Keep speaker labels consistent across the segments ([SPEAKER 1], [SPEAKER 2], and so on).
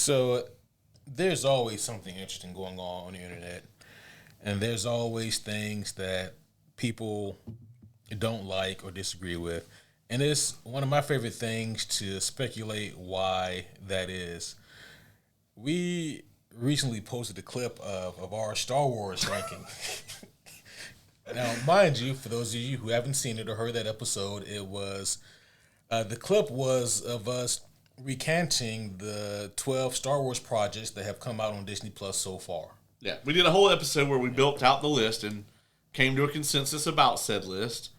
[SPEAKER 1] So there's always something interesting going on the internet, and there's always things that people don't like or disagree with. And it's one of my favorite things to speculate why that is. We recently posted a clip of our Star Wars ranking. Now, mind you, for those of you who haven't seen it or heard that episode, it was the clip was of us recanting the 12 Star Wars projects that have come out on Disney Plus so far.
[SPEAKER 2] Yeah, we did a whole episode where we built out the list and came to a consensus about said list.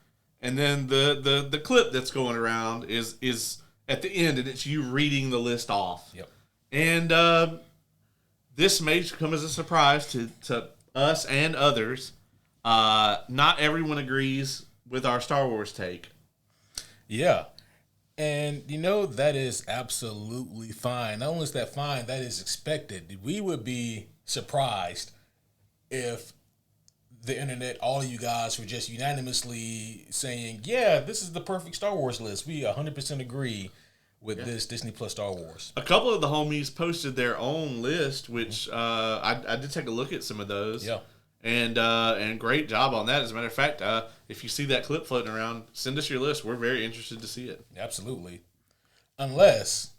[SPEAKER 2] And then the clip that's going around is at the end, and it's you reading the list off.
[SPEAKER 1] Yep.
[SPEAKER 2] And this may come as a surprise to us and others. Not everyone agrees with our Star Wars take.
[SPEAKER 1] Yeah. And, that is absolutely fine. Not only is that fine, that is expected. We would be surprised if the internet, all of you guys were just unanimously saying, yeah, this is the perfect Star Wars list. We 100% agree with this Disney Plus Star Wars.
[SPEAKER 2] A couple of the homies posted their own list, which I did take a look at some of those.
[SPEAKER 1] Yeah.
[SPEAKER 2] And great job on that. As a matter of fact, if you see that clip floating around, send us your list. We're very interested to see it.
[SPEAKER 1] Absolutely. Unless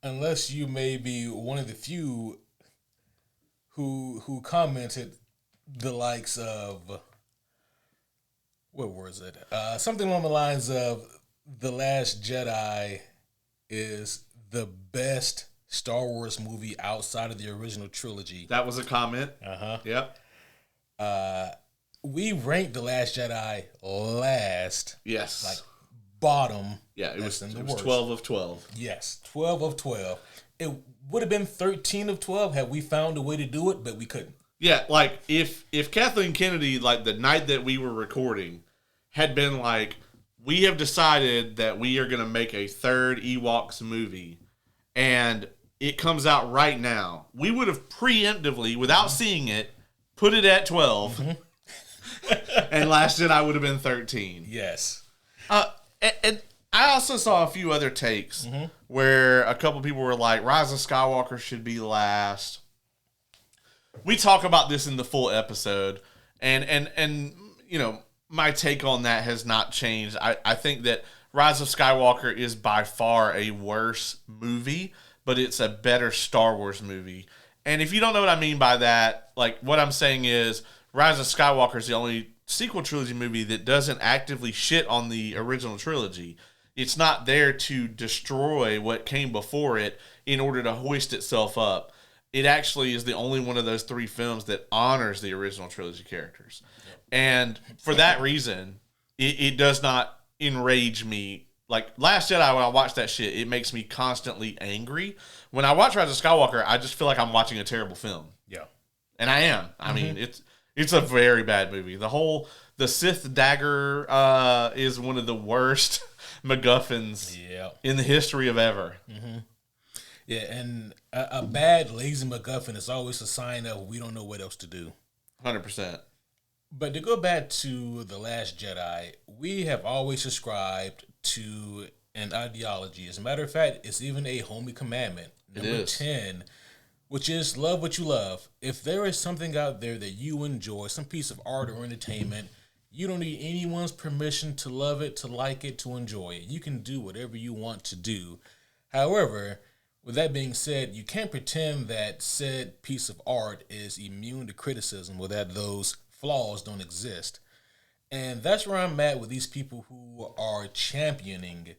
[SPEAKER 1] you may be one of the few who commented the likes of, what was it? Something along the lines of The Last Jedi is the best Star Wars movie outside of the original trilogy.
[SPEAKER 2] That was a comment.
[SPEAKER 1] Uh-huh.
[SPEAKER 2] Yep.
[SPEAKER 1] We ranked The Last Jedi last.
[SPEAKER 2] Yes.
[SPEAKER 1] Like bottom.
[SPEAKER 2] Yeah, it was
[SPEAKER 1] 12
[SPEAKER 2] of 12.
[SPEAKER 1] Yes, 12 of 12. It would have been 13 of 12 had we found a way to do it, but we couldn't.
[SPEAKER 2] Yeah, like if Kathleen Kennedy, like the night that we were recording, had been like, we have decided that we are going to make a third Ewoks movie, and it comes out right now, we would have preemptively, without seeing it, put it at 12, and Last Jedi would have been 13.
[SPEAKER 1] Yes.
[SPEAKER 2] And I also saw a few other takes where a couple people were like, Rise of Skywalker should be last. We talk about this in the full episode, and my take on that has not changed. I think that Rise of Skywalker is by far a worse movie, but it's a better Star Wars movie. And if you don't know what I mean by that, like what I'm saying is Rise of Skywalker is the only sequel trilogy movie that doesn't actively shit on the original trilogy. It's not there to destroy what came before it in order to hoist itself up. It actually is the only one of those three films that honors the original trilogy characters. And for that reason, it does not enrage me. Like, Last Jedi, when I watch that shit, it makes me constantly angry. When I watch Rise of Skywalker, I just feel like I'm watching a terrible film.
[SPEAKER 1] Yeah.
[SPEAKER 2] And I am. I mean, it's a very bad movie. The Sith dagger is one of the worst MacGuffins in the history of ever.
[SPEAKER 1] Mm-hmm. Yeah, and a bad, lazy MacGuffin is always a sign of we don't know what else to do.
[SPEAKER 2] 100%.
[SPEAKER 1] But to go back to The Last Jedi, we have always subscribed to an ideology. As a matter of fact, it's even a homie commandment. Number 10, which is love what you love. If there is something out there that you enjoy, some piece of art or entertainment, you don't need anyone's permission to love it, to like it, to enjoy it. You can do whatever you want to do. However, with that being said, you can't pretend that said piece of art is immune to criticism or that those flaws don't exist. And that's where I'm at with these people who are championing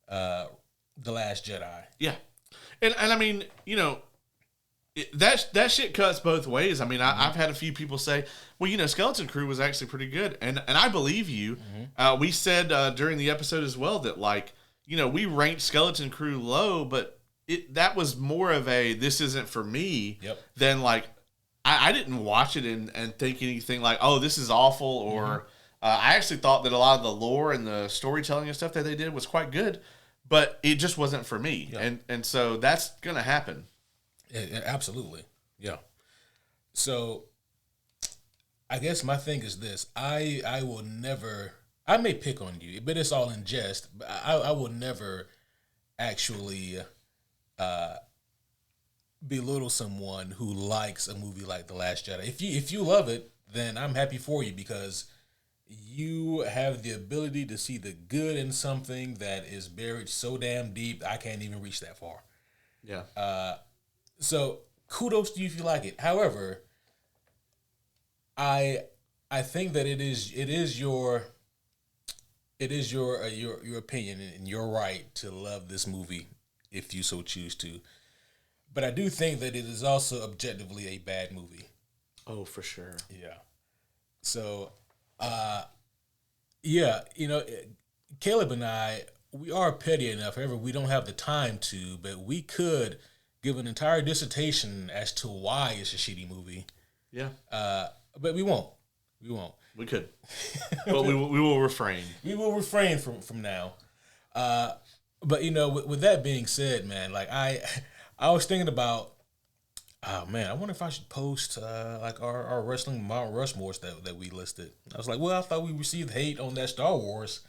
[SPEAKER 1] The Last Jedi.
[SPEAKER 2] Yeah. And I mean, that shit cuts both ways. I mean, I've had a few people say, well, Skeleton Crew was actually pretty good. And I believe you. We said during the episode as well that, we ranked Skeleton Crew low, but that was more of a this isn't for me than I didn't watch it and think anything like, oh, this is awful, or I actually thought that a lot of the lore and the storytelling and stuff that they did was quite good, but it just wasn't for me. And so that's going to happen.
[SPEAKER 1] Absolutely. Yeah. So I guess my thing is this. I will never, I may pick on you, but it's all in jest, but I will never actually belittle someone who likes a movie like The Last Jedi. If you love it, then I'm happy for you because you have the ability to see the good in something that is buried so damn deep I can't even reach that far.
[SPEAKER 2] Yeah.
[SPEAKER 1] So kudos to you if you like it. However, I think that it is your opinion and your right to love this movie if you so choose to. But I do think that it is also objectively a bad movie.
[SPEAKER 2] Oh, for sure.
[SPEAKER 1] Yeah. So, yeah, Caleb and I, we are petty enough. However, we don't have the time to, but we could give an entire dissertation as to why it's a shitty movie.
[SPEAKER 2] Yeah.
[SPEAKER 1] But we won't. We won't.
[SPEAKER 2] We could. But we will refrain.
[SPEAKER 1] We will refrain from now. But, with that being said, man, like I was thinking about, oh man, I wonder if I should post like our wrestling Mount Rushmores that we listed. I was like, well, I thought we received hate on that Star Wars.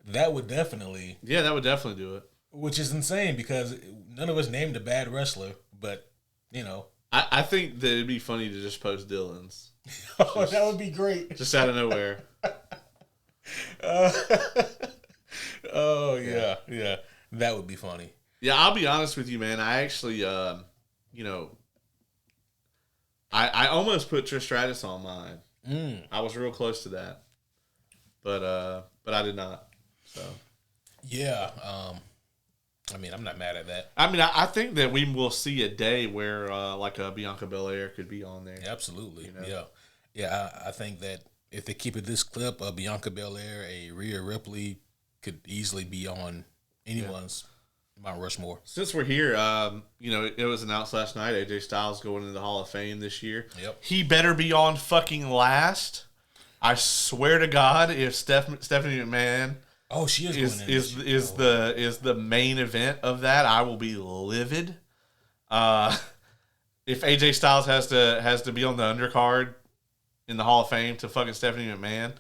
[SPEAKER 1] That would definitely.
[SPEAKER 2] Yeah, that would definitely do it.
[SPEAKER 1] Which is insane because none of us named a bad wrestler, but
[SPEAKER 2] I think that it'd be funny to just post Dylan's.
[SPEAKER 1] Oh, that would be great.
[SPEAKER 2] Just out of nowhere.
[SPEAKER 1] Oh yeah, that would be funny.
[SPEAKER 2] Yeah, I'll be honest with you, man. I actually, I almost put Trish Stratus on mine. I was real close to that, but I did not. So
[SPEAKER 1] yeah, I mean, I'm not mad at that.
[SPEAKER 2] I mean, I think that we will see a day where like a Bianca Belair could be on there.
[SPEAKER 1] Absolutely, yeah. I think that if they keep it this clip, a Bianca Belair, a Rhea Ripley could easily be on anyone's Mount Rushmore.
[SPEAKER 2] Since we're here, it was announced last night AJ Styles going into the Hall of Fame this year.
[SPEAKER 1] Yep.
[SPEAKER 2] He better be on fucking last. I swear to God, if Stephanie McMahon
[SPEAKER 1] she is
[SPEAKER 2] is the main event of that, I will be livid. If AJ Styles has to be on the undercard in the Hall of Fame to fucking Stephanie McMahon.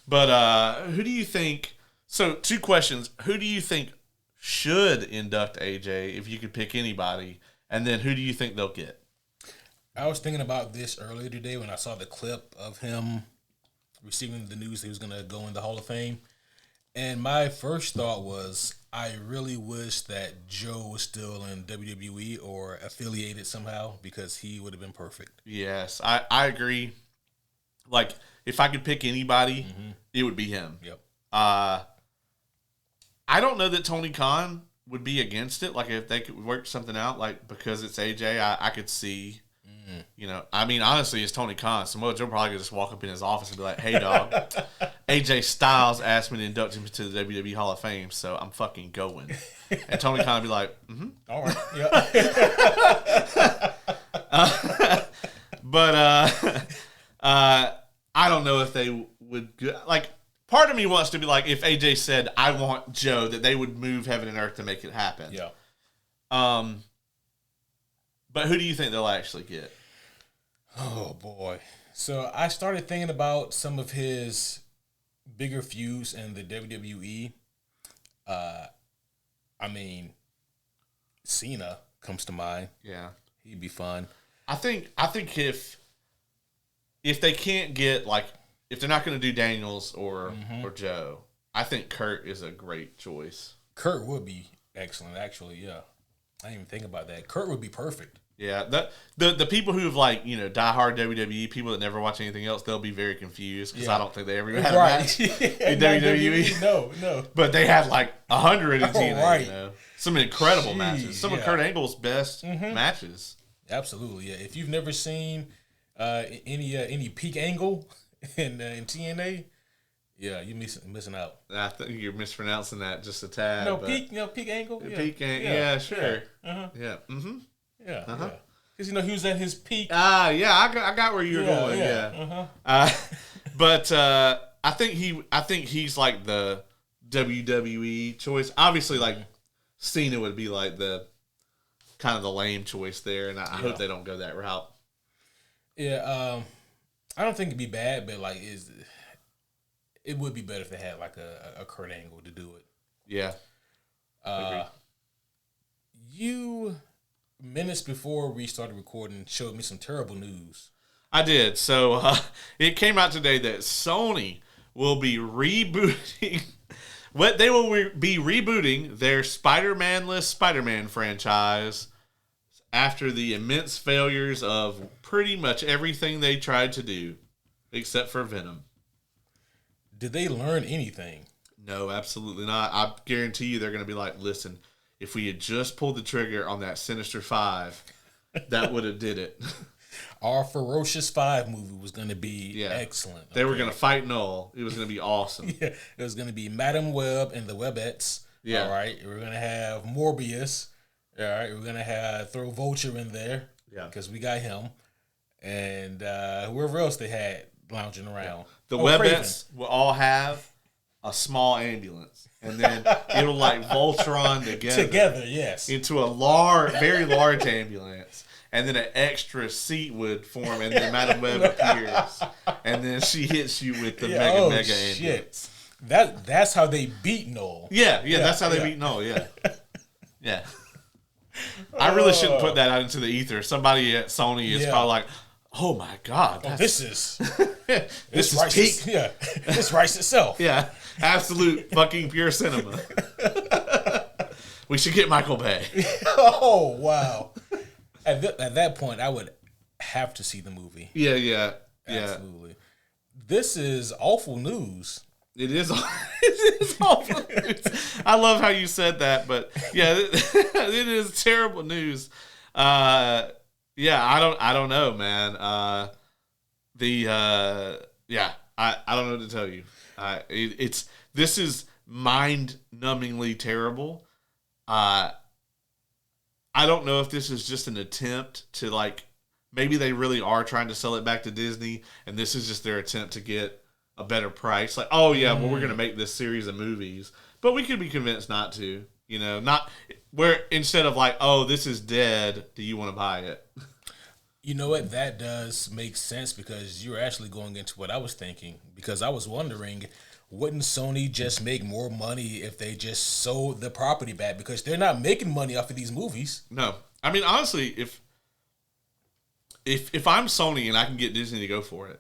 [SPEAKER 2] But who do you think? So 2 questions. Who do you think should induct AJ if you could pick anybody? And then who do you think they'll get?
[SPEAKER 1] I was thinking about this earlier today when I saw the clip of him receiving the news that he was going to go in the Hall of Fame. And my first thought was, I really wish that Joe was still in WWE or affiliated somehow because he would have been perfect.
[SPEAKER 2] Yes, I agree. Like, if I could pick anybody, it would be him.
[SPEAKER 1] Yep.
[SPEAKER 2] I don't know that Tony Khan would be against it. Like, if they could work something out, like, because it's AJ, I could see, I mean, honestly, it's Tony Khan. Samoa Joe probably could just walk up in his office and be like, hey, dog, AJ Styles asked me to induct him to the WWE Hall of Fame, so I'm fucking going. And Tony Khan would be like,
[SPEAKER 1] all right. Yeah.
[SPEAKER 2] But I don't know if they would, like, part of me wants to be like, if AJ said, I want Joe, that they would move heaven and earth to make it happen.
[SPEAKER 1] Yeah.
[SPEAKER 2] But who do you think they'll actually get?
[SPEAKER 1] Oh, boy. So I started thinking about some of his bigger feuds in the WWE. I mean, Cena comes to mind.
[SPEAKER 2] Yeah.
[SPEAKER 1] He'd be fun.
[SPEAKER 2] I think if they can't get, like, if they're not going to do Daniels or Joe, I think Kurt is a great choice.
[SPEAKER 1] Kurt would be excellent, actually, yeah. I didn't even think about that. Kurt would be perfect.
[SPEAKER 2] Yeah, the people who've, like, diehard WWE, people that never watch anything else, they'll be very confused because I don't think they ever had a match in WWE.
[SPEAKER 1] No.
[SPEAKER 2] But they had, like, 100 in TNA,
[SPEAKER 1] right.
[SPEAKER 2] Some incredible matches. Some of Kurt Angle's best matches.
[SPEAKER 1] Absolutely, yeah. If you've never seen any peak angle in TNA, yeah, you're missing out.
[SPEAKER 2] I think you're mispronouncing that just a tad.
[SPEAKER 1] Peak angle. Yeah.
[SPEAKER 2] Peak angle. Yeah, sure.
[SPEAKER 1] Yeah.
[SPEAKER 2] Yeah.
[SPEAKER 1] Yeah. Because he was at his peak.
[SPEAKER 2] Yeah, I got where you're going. Yeah. But I think he's like the WWE choice. Obviously, like Cena would be like the kind of the lame choice there, and I hope they don't go that route.
[SPEAKER 1] Yeah. I don't think it'd be bad, but like it would be better if they had like a Kurt Angle to do it.
[SPEAKER 2] Yeah.
[SPEAKER 1] minutes before we started recording, showed me some terrible news.
[SPEAKER 2] I did. So it came out today that Sony will be rebooting. They will be rebooting their Spider-Man-less Spider-Man franchise after the immense failures of pretty much everything they tried to do, except for Venom.
[SPEAKER 1] Did they learn anything?
[SPEAKER 2] No, absolutely not. I guarantee you they're going to be like, listen, if we had just pulled the trigger on that Sinister 5, that would have did it.
[SPEAKER 1] Our Ferocious 5 movie was going to be excellent.
[SPEAKER 2] They were going to fight Null. It was going to be awesome.
[SPEAKER 1] It was going to be Madam Web and the Webettes. Yeah. All right. We're going to have Morbius. All right. We're going to throw Vulture in there. Yeah. Because we got him. And whoever else they had lounging around.
[SPEAKER 2] The Webettes will all have a small ambulance. And then it'll like Voltron together.
[SPEAKER 1] Yes.
[SPEAKER 2] Into a very large ambulance. And then an extra seat would form, and then Madam Web appears, and then she hits you with the mega ambulance.
[SPEAKER 1] Shit. That's how they beat Null.
[SPEAKER 2] Yeah, that's how they beat Null. Yeah. I really shouldn't put that out into the ether. Somebody at Sony is probably like, "Oh my god,
[SPEAKER 1] this is peak." This writes itself.
[SPEAKER 2] Yeah, absolute fucking pure cinema. We should get Michael Bay.
[SPEAKER 1] Oh wow. At that point, I would have to see the movie.
[SPEAKER 2] Yeah.
[SPEAKER 1] Absolutely. This is awful news.
[SPEAKER 2] It is awful news. I love how you said that, but yeah, it is terrible news. I don't know, man. I don't know what to tell you. This is mind-numbingly terrible. I don't know if this is just an attempt to, like, maybe they really are trying to sell it back to Disney, and this is just their attempt to get a better price. Like, well, we're going to make this series of movies, but we could be convinced not to, not where instead of like, oh, this is dead, do you want to buy it?
[SPEAKER 1] You know what? That does make sense because you're actually going into what I was thinking, because I was wondering, wouldn't Sony just make more money if they just sold the property back? Because they're not making money off of these movies.
[SPEAKER 2] No. I mean, honestly, if I'm Sony and I can get Disney to go for it,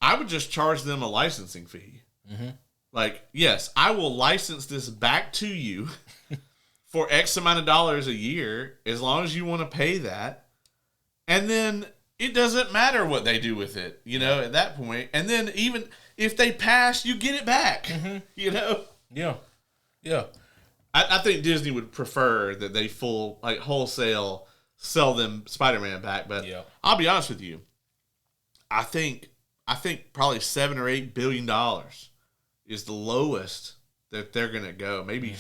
[SPEAKER 2] I would just charge them a licensing fee. Mm-hmm. Like, yes, I will license this back to you for X amount of dollars a year as long as you want to pay that. And then it doesn't matter what they do with it, at that point. And then even if they pass, you get it back,
[SPEAKER 1] Yeah.
[SPEAKER 2] I think Disney would prefer that they wholesale sell them Spider-Man back. But I'll be honest with you. I think probably $7 or $8 billion is the lowest that they're going to go. Maybe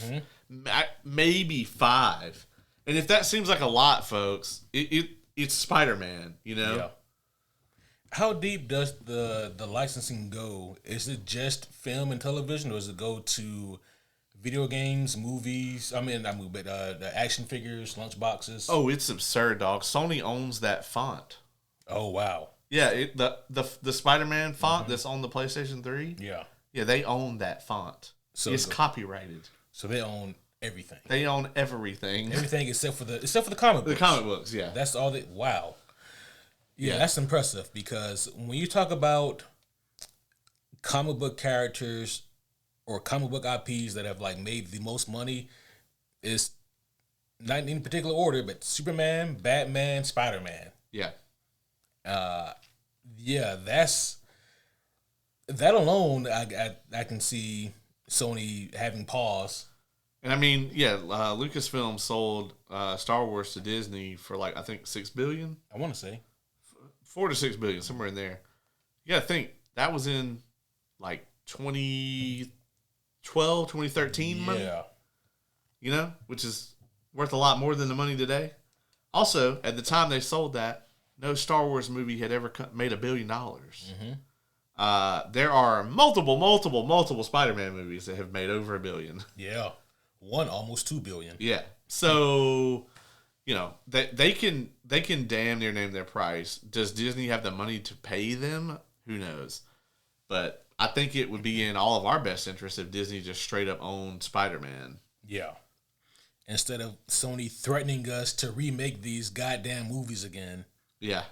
[SPEAKER 2] $5. And if that seems like a lot, folks, it's Spider-Man, Yeah.
[SPEAKER 1] How deep does the licensing go? Is it just film and television, or does it go to video games, movies? I mean, not movie, but the action figures, lunchboxes.
[SPEAKER 2] Oh, it's absurd, dog. Sony owns that font.
[SPEAKER 1] Oh wow.
[SPEAKER 2] Yeah, the Spider-Man font that's on the PlayStation 3. Yeah, they own that font. So it's copyrighted.
[SPEAKER 1] So they own everything.
[SPEAKER 2] They own everything.
[SPEAKER 1] Everything except for the comic books.
[SPEAKER 2] The comic books, yeah.
[SPEAKER 1] That's all they. Wow. Yeah, that's impressive, because when you talk about comic book characters or comic book IPs that have like made the most money, it's not in any particular order, but Superman, Batman, Spider-Man.
[SPEAKER 2] Yeah.
[SPEAKER 1] That alone, I can see Sony having pause.
[SPEAKER 2] And I mean, Lucasfilm sold Star Wars to Disney for like, I think $6 billion.
[SPEAKER 1] I want to say
[SPEAKER 2] $4 to $6 billion, somewhere in there. You got to think that was in like 2012, 2013 money. Yeah. Which is worth a lot more than the money today. Also, at the time they sold that, no Star Wars movie had ever made $1 billion. Mm-hmm. There are multiple Spider-Man movies that have made over $1 billion.
[SPEAKER 1] Yeah. One almost $2 billion.
[SPEAKER 2] Yeah. So, they can damn near name their price. Does Disney have the money to pay them? Who knows? But I think it would be in all of our best interest if Disney just straight up owned Spider-Man.
[SPEAKER 1] Yeah. instead of Sony threatening us to remake these goddamn movies again.
[SPEAKER 2] Yeah.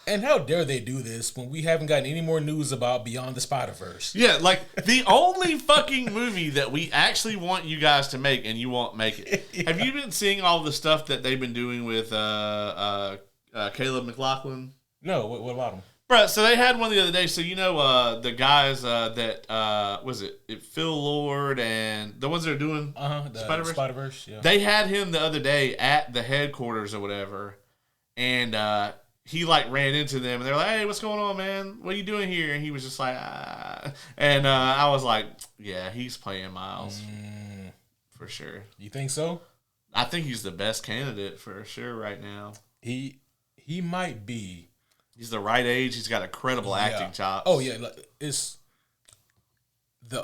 [SPEAKER 1] And how dare they do this when we haven't gotten any more news about Beyond the Spider-Verse?
[SPEAKER 2] Yeah, like the only fucking movie that we actually want you guys to make and you won't make it. Yeah. Have you been seeing all the stuff that they've been doing with Caleb McLaughlin?
[SPEAKER 1] No, what about him?
[SPEAKER 2] Bro, so they had one the other day. So you know the guys that was it Phil Lord and the ones that are doing
[SPEAKER 1] the Spider-Verse? Yeah.
[SPEAKER 2] They had him the other day at the headquarters or whatever, and he like ran into them and they're like, "Hey, what's going on, man? What are you doing here?" And he was just like, "Ah," and I was like, "Yeah, he's playing Miles for sure."
[SPEAKER 1] You think so?
[SPEAKER 2] I think he's the best candidate for sure right now.
[SPEAKER 1] He might be.
[SPEAKER 2] He's the right age. He's got a credible acting chops.
[SPEAKER 1] Oh yeah, it's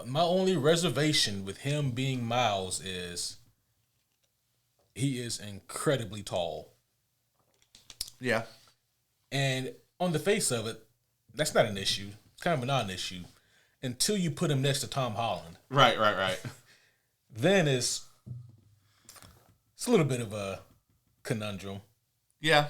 [SPEAKER 1] my only reservation with him being Miles is he is incredibly tall.
[SPEAKER 2] Yeah.
[SPEAKER 1] And on the face of it, that's not an issue. It's kind of a non-issue until you put him next to Tom Holland.
[SPEAKER 2] Right.
[SPEAKER 1] Then it's a little bit of a conundrum.
[SPEAKER 2] Yeah.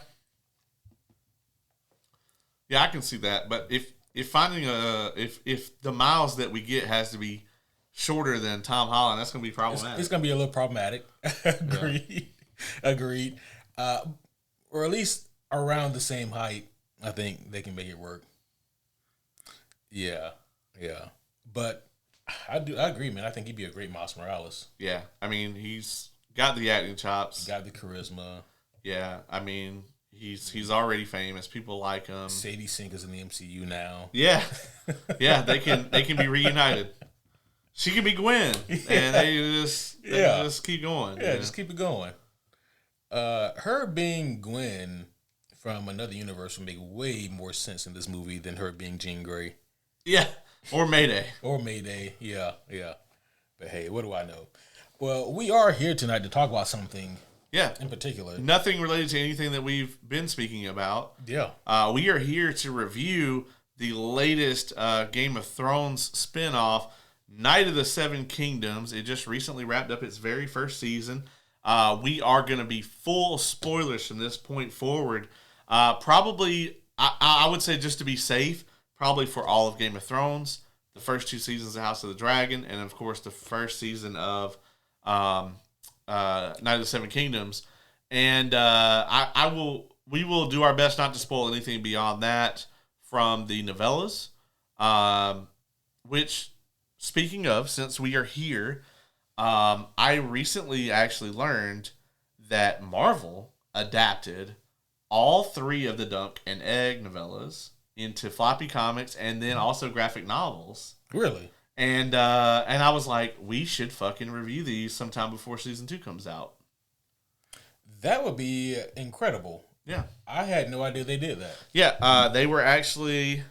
[SPEAKER 2] Yeah, I can see that. But if finding if the Miles that we get has to be shorter than Tom Holland, that's going to be problematic.
[SPEAKER 1] It's going to be a little problematic. Agreed. Or at least around the same height, I think they can make it work. Yeah. But I agree, man. I think he'd be a great Miles Morales.
[SPEAKER 2] Yeah. I mean, he's got the acting chops.
[SPEAKER 1] Got the charisma.
[SPEAKER 2] Yeah. I mean, he's already famous. People like him.
[SPEAKER 1] Sadie Sink is in the MCU now.
[SPEAKER 2] Yeah. Yeah, they can be reunited. She can be Gwen. And they just keep going.
[SPEAKER 1] Yeah, just keep it going. Her being Gwen from another universe would make way more sense in this movie than her being Jean Grey.
[SPEAKER 2] Yeah, or Mayday.
[SPEAKER 1] Yeah. But hey, what do I know? Well, we are here tonight to talk about something in particular.
[SPEAKER 2] Nothing related to anything that we've been speaking about.
[SPEAKER 1] Yeah.
[SPEAKER 2] We are here to review the latest Game of Thrones spinoff, Night of the Seven Kingdoms. It just recently wrapped up its very first season. We are going to be full spoilers from this point forward. Probably, I would say just to be safe, probably for all of Game of Thrones, the first two seasons of House of the Dragon, and of course the first season of Night of the Seven Kingdoms. And we will do our best not to spoil anything beyond that from the novellas. Which, speaking of, since we are here, I recently actually learned that Marvel adapted all three of the Dunk and Egg novellas into floppy comics and then also graphic novels.
[SPEAKER 1] Really?
[SPEAKER 2] And I was like, we should fucking review these sometime before season 2 comes out.
[SPEAKER 1] That would be incredible.
[SPEAKER 2] Yeah.
[SPEAKER 1] I had no idea they did that.
[SPEAKER 2] Yeah, they were actually...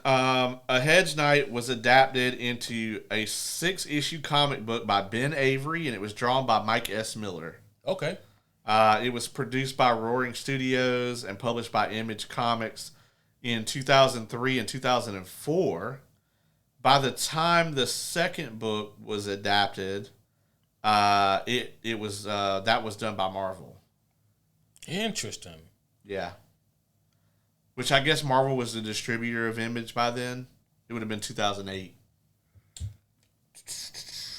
[SPEAKER 2] A Hedge Knight was adapted into a 6-issue comic book by Ben Avery, and it was drawn by Mike S. Miller.
[SPEAKER 1] Okay.
[SPEAKER 2] It was produced by Roaring Studios and published by Image Comics in 2003 and 2004. By the time the second book was adapted, it was that was done by Marvel.
[SPEAKER 1] Interesting.
[SPEAKER 2] Yeah. Which I guess Marvel was the distributor of Image by then. It would have been 2008.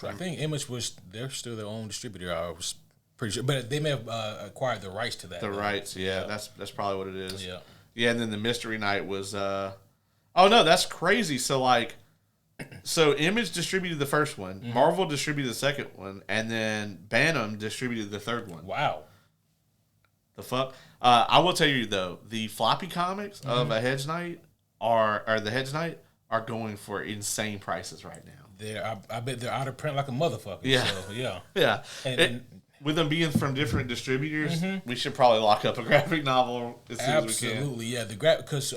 [SPEAKER 1] I think Image they're still their own distributor. I was pretty sure, but they may have acquired the rights to that.
[SPEAKER 2] The rights, yeah. That's probably what it is.
[SPEAKER 1] Yeah.
[SPEAKER 2] Yeah, and then the Mystery Knight was. Oh no, that's crazy. So Image distributed the first one, Marvel distributed the second one, and then Bantam distributed the third one.
[SPEAKER 1] Wow.
[SPEAKER 2] The fuck. I will tell you though, the floppy comics of a Hedge Knight the Hedge Knight are going for insane prices right now.
[SPEAKER 1] I bet they're out of print like a motherfucker.
[SPEAKER 2] Yeah.
[SPEAKER 1] So, yeah.
[SPEAKER 2] Yeah.
[SPEAKER 1] And
[SPEAKER 2] with them being from different distributors, we should probably lock up a graphic novel as soon as we can.
[SPEAKER 1] Absolutely, yeah. Because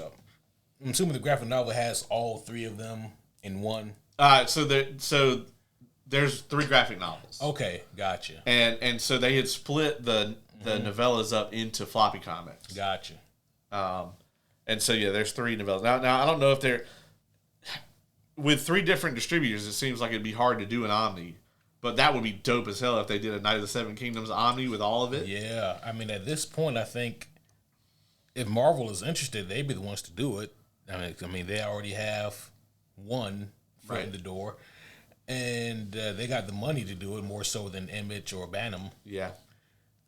[SPEAKER 1] I'm assuming the graphic novel has all three of them in one.
[SPEAKER 2] So there's 3 graphic novels.
[SPEAKER 1] Okay, gotcha.
[SPEAKER 2] And so they had split the novellas up into floppy comics.
[SPEAKER 1] Gotcha.
[SPEAKER 2] And so yeah, there's 3 novellas. Now I don't know if they're with 3 different distributors. It seems like it'd be hard to do an omni. But that would be dope as hell if they did a Night of the Seven Kingdoms Omni with all of it.
[SPEAKER 1] Yeah. I mean, at this point, I think if Marvel is interested, they'd be the ones to do it. I mean, they already have one foot in the door. And they got the money to do it more so than Image or Bantam.
[SPEAKER 2] Yeah.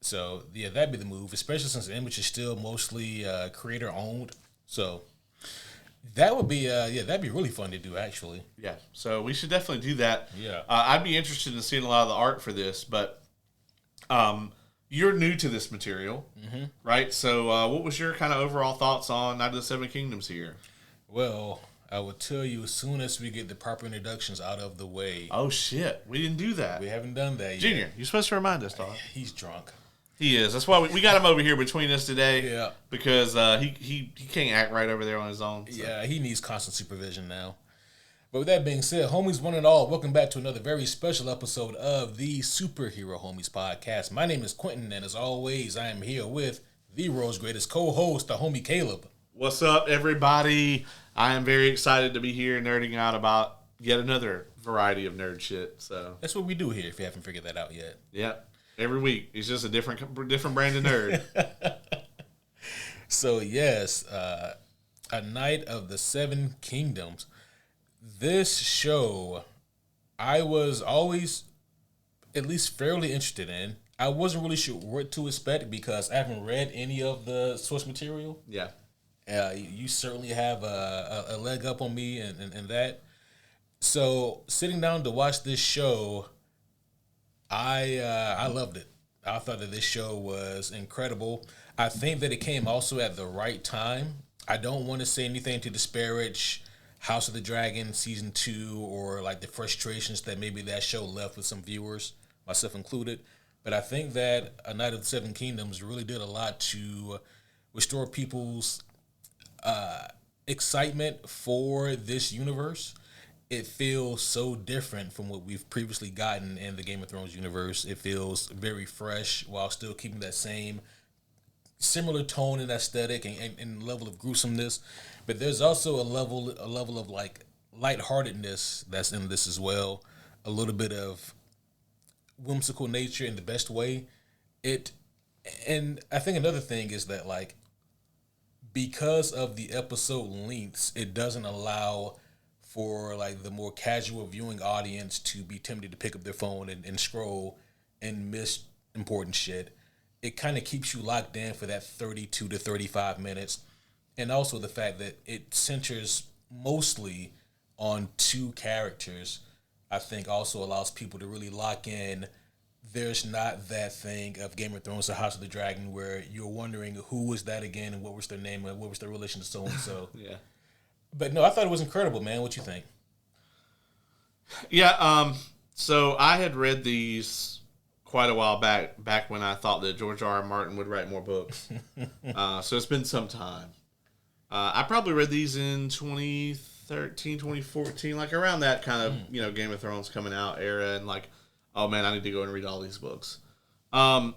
[SPEAKER 1] So, yeah, that'd be the move, especially since Image is still mostly creator-owned. So, that would be, that'd be really fun to do, actually.
[SPEAKER 2] Yeah, so we should definitely do that.
[SPEAKER 1] Yeah.
[SPEAKER 2] I'd be interested in seeing a lot of the art for this, but you're new to this material, right? So what was your kind of overall thoughts on Night of the Seven Kingdoms here?
[SPEAKER 1] Well, I will tell you as soon as we get the proper introductions out of the way.
[SPEAKER 2] Oh, shit. We didn't do that.
[SPEAKER 1] We haven't done that yet.
[SPEAKER 2] Junior, you're supposed to remind us, dog.
[SPEAKER 1] He's drunk.
[SPEAKER 2] He is. That's why we got him over here between us today.
[SPEAKER 1] Yeah.
[SPEAKER 2] Because he can't act right over there on his own. So.
[SPEAKER 1] Yeah, he needs constant supervision now. But with that being said, homies one and all, welcome back to another very special episode of the Superhero Homies Podcast. My name is Quentin, and as always, I am here with the world's greatest co-host, the homie Caleb.
[SPEAKER 2] What's up, everybody? I am very excited to be here nerding out about yet another variety of nerd shit. So
[SPEAKER 1] that's what we do here, if you haven't figured that out yet.
[SPEAKER 2] Yeah. Every week, it's just a different brand of nerd.
[SPEAKER 1] So, yes, A Night of the Seven Kingdoms. This show, I was always at least fairly interested in. I wasn't really sure what to expect because I haven't read any of the source material.
[SPEAKER 2] Yeah.
[SPEAKER 1] You certainly have a leg up on me and that. So, sitting down to watch this show, I loved it. I thought that this show was incredible. I think that it came also at the right time. I don't want to say anything to disparage House of the Dragon Season 2 or like the frustrations that maybe that show left with some viewers, myself included. But I think that A Night of the Seven Kingdoms really did a lot to restore people's excitement for this universe. It feels so different from what we've previously gotten in the Game of Thrones universe. It feels very fresh while still keeping that same similar tone and aesthetic and level of gruesomeness. But there's also a level of like lightheartedness that's in this as well. A little bit of whimsical nature in the best way. And I think another thing is that like because of the episode lengths, it doesn't allow for like the more casual viewing audience to be tempted to pick up their phone and scroll and miss important shit. It kind of keeps you locked in for that 32 to 35 minutes. And also the fact that it centers mostly on two characters, I think also allows people to really lock in. There's not that thing of Game of Thrones or House of the Dragon where you're wondering who was that again and what was their name and what was their relation to so-and-so.
[SPEAKER 2] Yeah.
[SPEAKER 1] But no, I thought it was incredible, man. What you think?
[SPEAKER 2] Yeah, so I had read these quite a while back when I thought that George R. R. Martin would write more books. So it's been some time. I probably read these in 2013, 2014, like around that kind of, Game of Thrones coming out era and like, oh man, I need to go and read all these books. The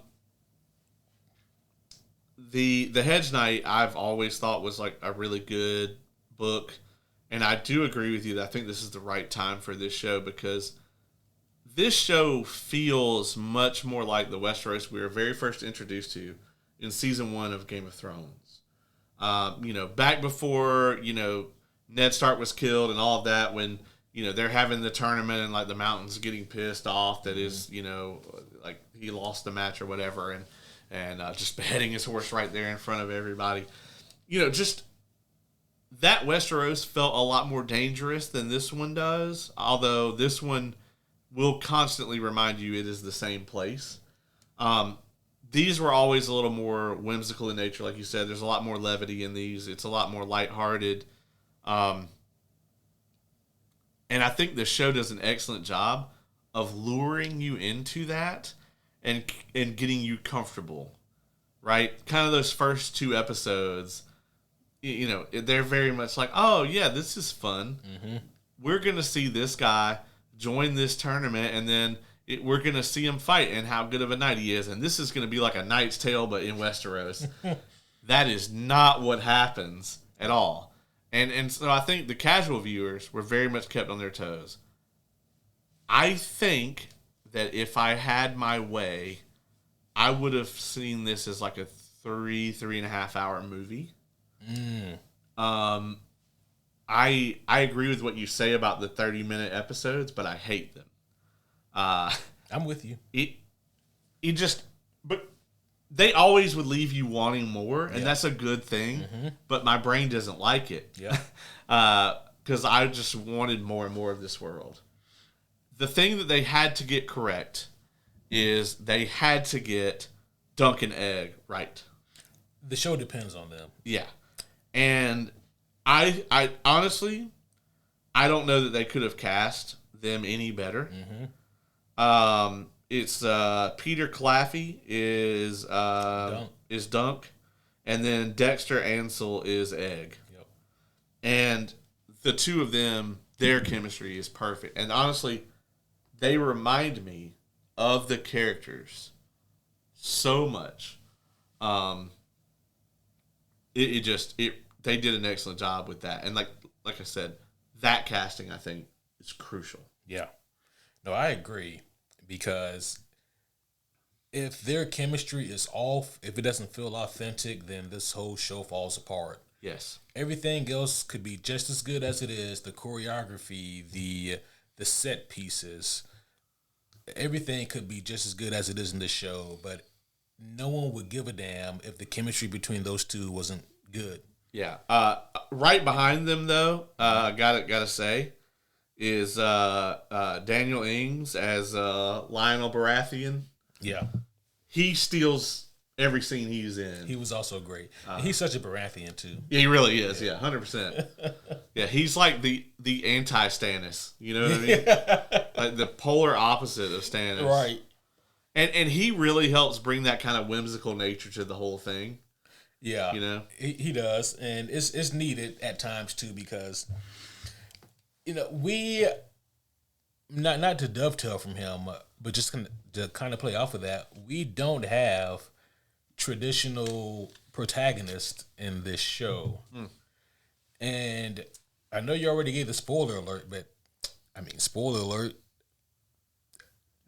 [SPEAKER 2] Hedge Knight I've always thought was like a really good book, and I do agree with you that I think this is the right time for this show because this show feels much more like the Westeros we were very first introduced to in season 1 of Game of Thrones. Back before, Ned Stark was killed and all of that, when, they're having the tournament and like the mountain's getting pissed off that is, like he lost the match or whatever and just beheading his horse right there in front of everybody. Just that Westeros felt a lot more dangerous than this one does, although this one will constantly remind you it is the same place. These were always a little more whimsical in nature, like you said. There's a lot more levity in these. It's a lot more lighthearted. And I think the show does an excellent job of luring you into that and getting you comfortable, right? Kind of those first 2 episodes, they're very much like, oh, yeah, this is fun. Mm-hmm. We're going to see this guy join this tournament, and then we're going to see him fight and how good of a knight he is. And this is going to be like a Knight's Tale, but in Westeros. That is not what happens at all. And so I think the casual viewers were very much kept on their toes. I think that if I had my way, I would have seen this as like a 3.5 hour movie. I agree with what you say about the 30-minute episodes, but I hate them.
[SPEAKER 1] I'm with you.
[SPEAKER 2] But they always would leave you wanting more, and that's a good thing. But my brain doesn't like it.
[SPEAKER 1] Yeah.
[SPEAKER 2] Because I just wanted more and more of this world. The thing that they had to get correct is they had to get Dunk and Egg right.
[SPEAKER 1] The show depends on them.
[SPEAKER 2] Yeah. And I honestly, I don't know that they could have cast them any better. It's Peter Claffey is Dunk, and then Dexter Ansel is Egg.
[SPEAKER 1] Yep.
[SPEAKER 2] And the two of them, their chemistry is perfect. And honestly, they remind me of the characters so much. They did an excellent job with that. And like I said, that casting, I think, is crucial.
[SPEAKER 1] Yeah. No, I agree. Because if their chemistry is off, if it doesn't feel authentic, then this whole show falls apart.
[SPEAKER 2] Yes.
[SPEAKER 1] Everything else could be just as good as it is. The choreography, the set pieces, everything could be just as good as it is in the show. But no one would give a damn if the chemistry between those two wasn't good.
[SPEAKER 2] Yeah. Right behind them, though, gotta say, is Daniel Ings as Lionel Baratheon.
[SPEAKER 1] Yeah.
[SPEAKER 2] He steals every scene he's in.
[SPEAKER 1] He was also great. He's such a Baratheon, too.
[SPEAKER 2] Yeah, he really is. Yeah, 100%. Yeah, he's like the anti-Stannis. You know what I mean? Like the polar opposite of Stannis.
[SPEAKER 1] Right.
[SPEAKER 2] And he really helps bring that kind of whimsical nature to the whole thing.
[SPEAKER 1] Yeah.
[SPEAKER 2] You know?
[SPEAKER 1] He does. And it's needed at times, too, because, we, not to dovetail from him, but just to kind of play off of that, we don't have traditional protagonist in this show. And I know you already gave the spoiler alert, but spoiler alert,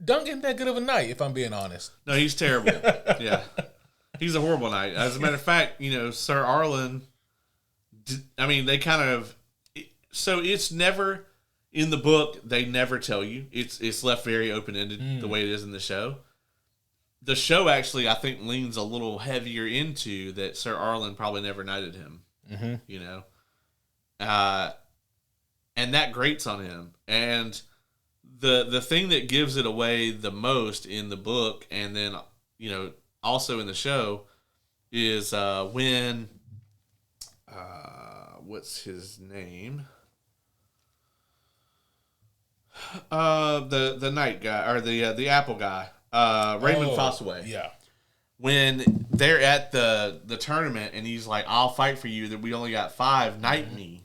[SPEAKER 1] Dunk ain't that good of a knight, if I'm being honest.
[SPEAKER 2] No, he's terrible. Yeah. He's a horrible knight. As a matter of fact, Sir Arlen, they kind of, so it's never, in the book, they never tell you. It's left very open-ended the way it is in the show. The show actually, I think, leans a little heavier into that Sir Arlen probably never knighted him. And that grates on him. And the thing that gives it away the most in the book, and then, also in the show, is when, what's his name? The knight guy, or the apple guy. Raymond Fossaway.
[SPEAKER 1] Yeah.
[SPEAKER 2] When they're at the tournament and he's like, I'll fight for you, that we only got 5, knight me.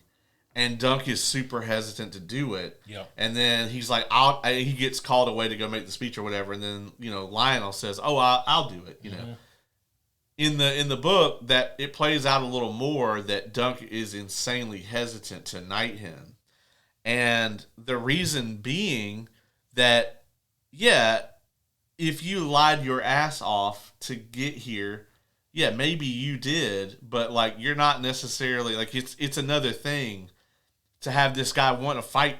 [SPEAKER 2] And Dunk is super hesitant to do it.
[SPEAKER 1] Yeah.
[SPEAKER 2] And then he's like, he gets called away to go make the speech or whatever. And then, Lionel says, I'll do it, In the book, that it plays out a little more that Dunk is insanely hesitant to knight him. And the reason being that, if you lied your ass off to get here, maybe you did, but you're not necessarily it's another thing to have this guy want to fight,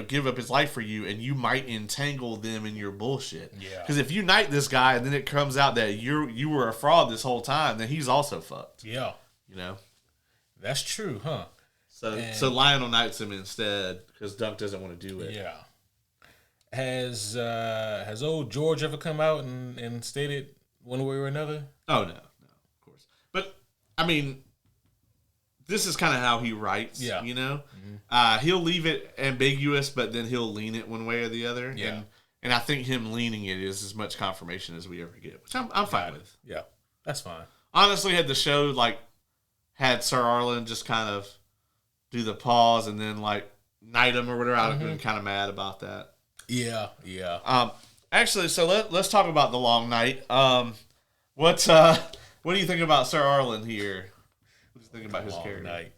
[SPEAKER 2] give up his life for you, and you might entangle them in your bullshit.
[SPEAKER 1] Yeah.
[SPEAKER 2] Because if you knight this guy and then it comes out that you were a fraud this whole time, then he's also fucked.
[SPEAKER 1] Yeah. That's true, huh?
[SPEAKER 2] So Lionel knights him instead because Dunk doesn't want to do it.
[SPEAKER 1] Yeah. Has old George ever come out and stated one way or another?
[SPEAKER 2] Oh, no, of course. But, this is kind of how he writes, He'll leave it ambiguous, but then he'll lean it one way or the other.
[SPEAKER 1] Yeah.
[SPEAKER 2] And I think him leaning it is as much confirmation as we ever get, which I'm fine with.
[SPEAKER 1] Yeah, that's fine.
[SPEAKER 2] Honestly, had the show, had Sir Arlen just kind of do the pause and then, knight him or whatever, I would have been kind of mad about that.
[SPEAKER 1] Yeah.
[SPEAKER 2] Actually, so let's talk about the long night. What do you think about Sir Arlen here? What do you think about his character?
[SPEAKER 1] Night.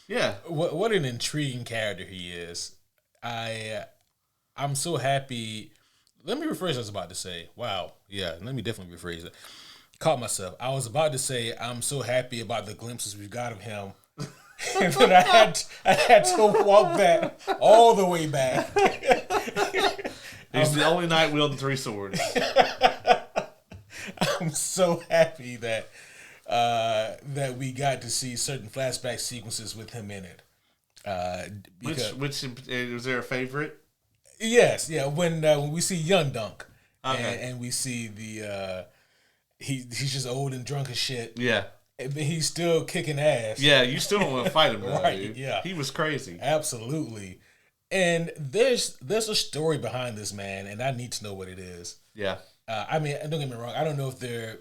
[SPEAKER 2] Yeah.
[SPEAKER 1] What an intriguing character he is. I'm so happy. let me rephrase what I was about to say. Wow. Yeah, let me definitely rephrase it. Caught myself. I was about to say I'm so happy about the glimpses we've got of him. And then I had to walk back all the way back.
[SPEAKER 2] He's the only knight wielding 3 swords.
[SPEAKER 1] I'm so happy that that we got to see certain flashback sequences with him in it.
[SPEAKER 2] Which was there a favorite?
[SPEAKER 1] Yes, yeah. When we see young Dunk,
[SPEAKER 2] okay.
[SPEAKER 1] and we see the he's just old and drunk as shit.
[SPEAKER 2] Yeah.
[SPEAKER 1] But he's still kicking ass.
[SPEAKER 2] Yeah, you still don't want to fight him, though,
[SPEAKER 1] right?
[SPEAKER 2] dude.
[SPEAKER 1] Yeah,
[SPEAKER 2] he was crazy.
[SPEAKER 1] Absolutely. And there's a story behind this man, and I need to know what it is.
[SPEAKER 2] Yeah.
[SPEAKER 1] I mean, don't get me wrong. I don't know if there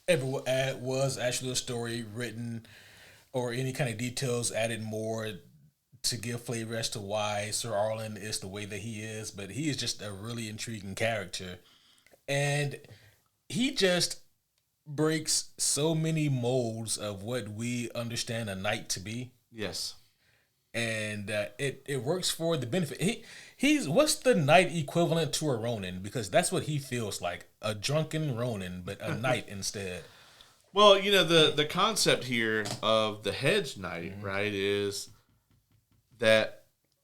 [SPEAKER 1] ever was actually a story written or any kind of details added more to give flavor as to why Sir Arlen is the way that he is, but he is just a really intriguing character, and he just breaks so many molds of what we understand a knight to be.
[SPEAKER 2] Yes.
[SPEAKER 1] And it works for the benefit. He's what's the knight equivalent to a Ronin? Because that's what he feels like, a drunken Ronin, but a knight instead.
[SPEAKER 2] Well, you know, the concept here of the hedge knight, right, is that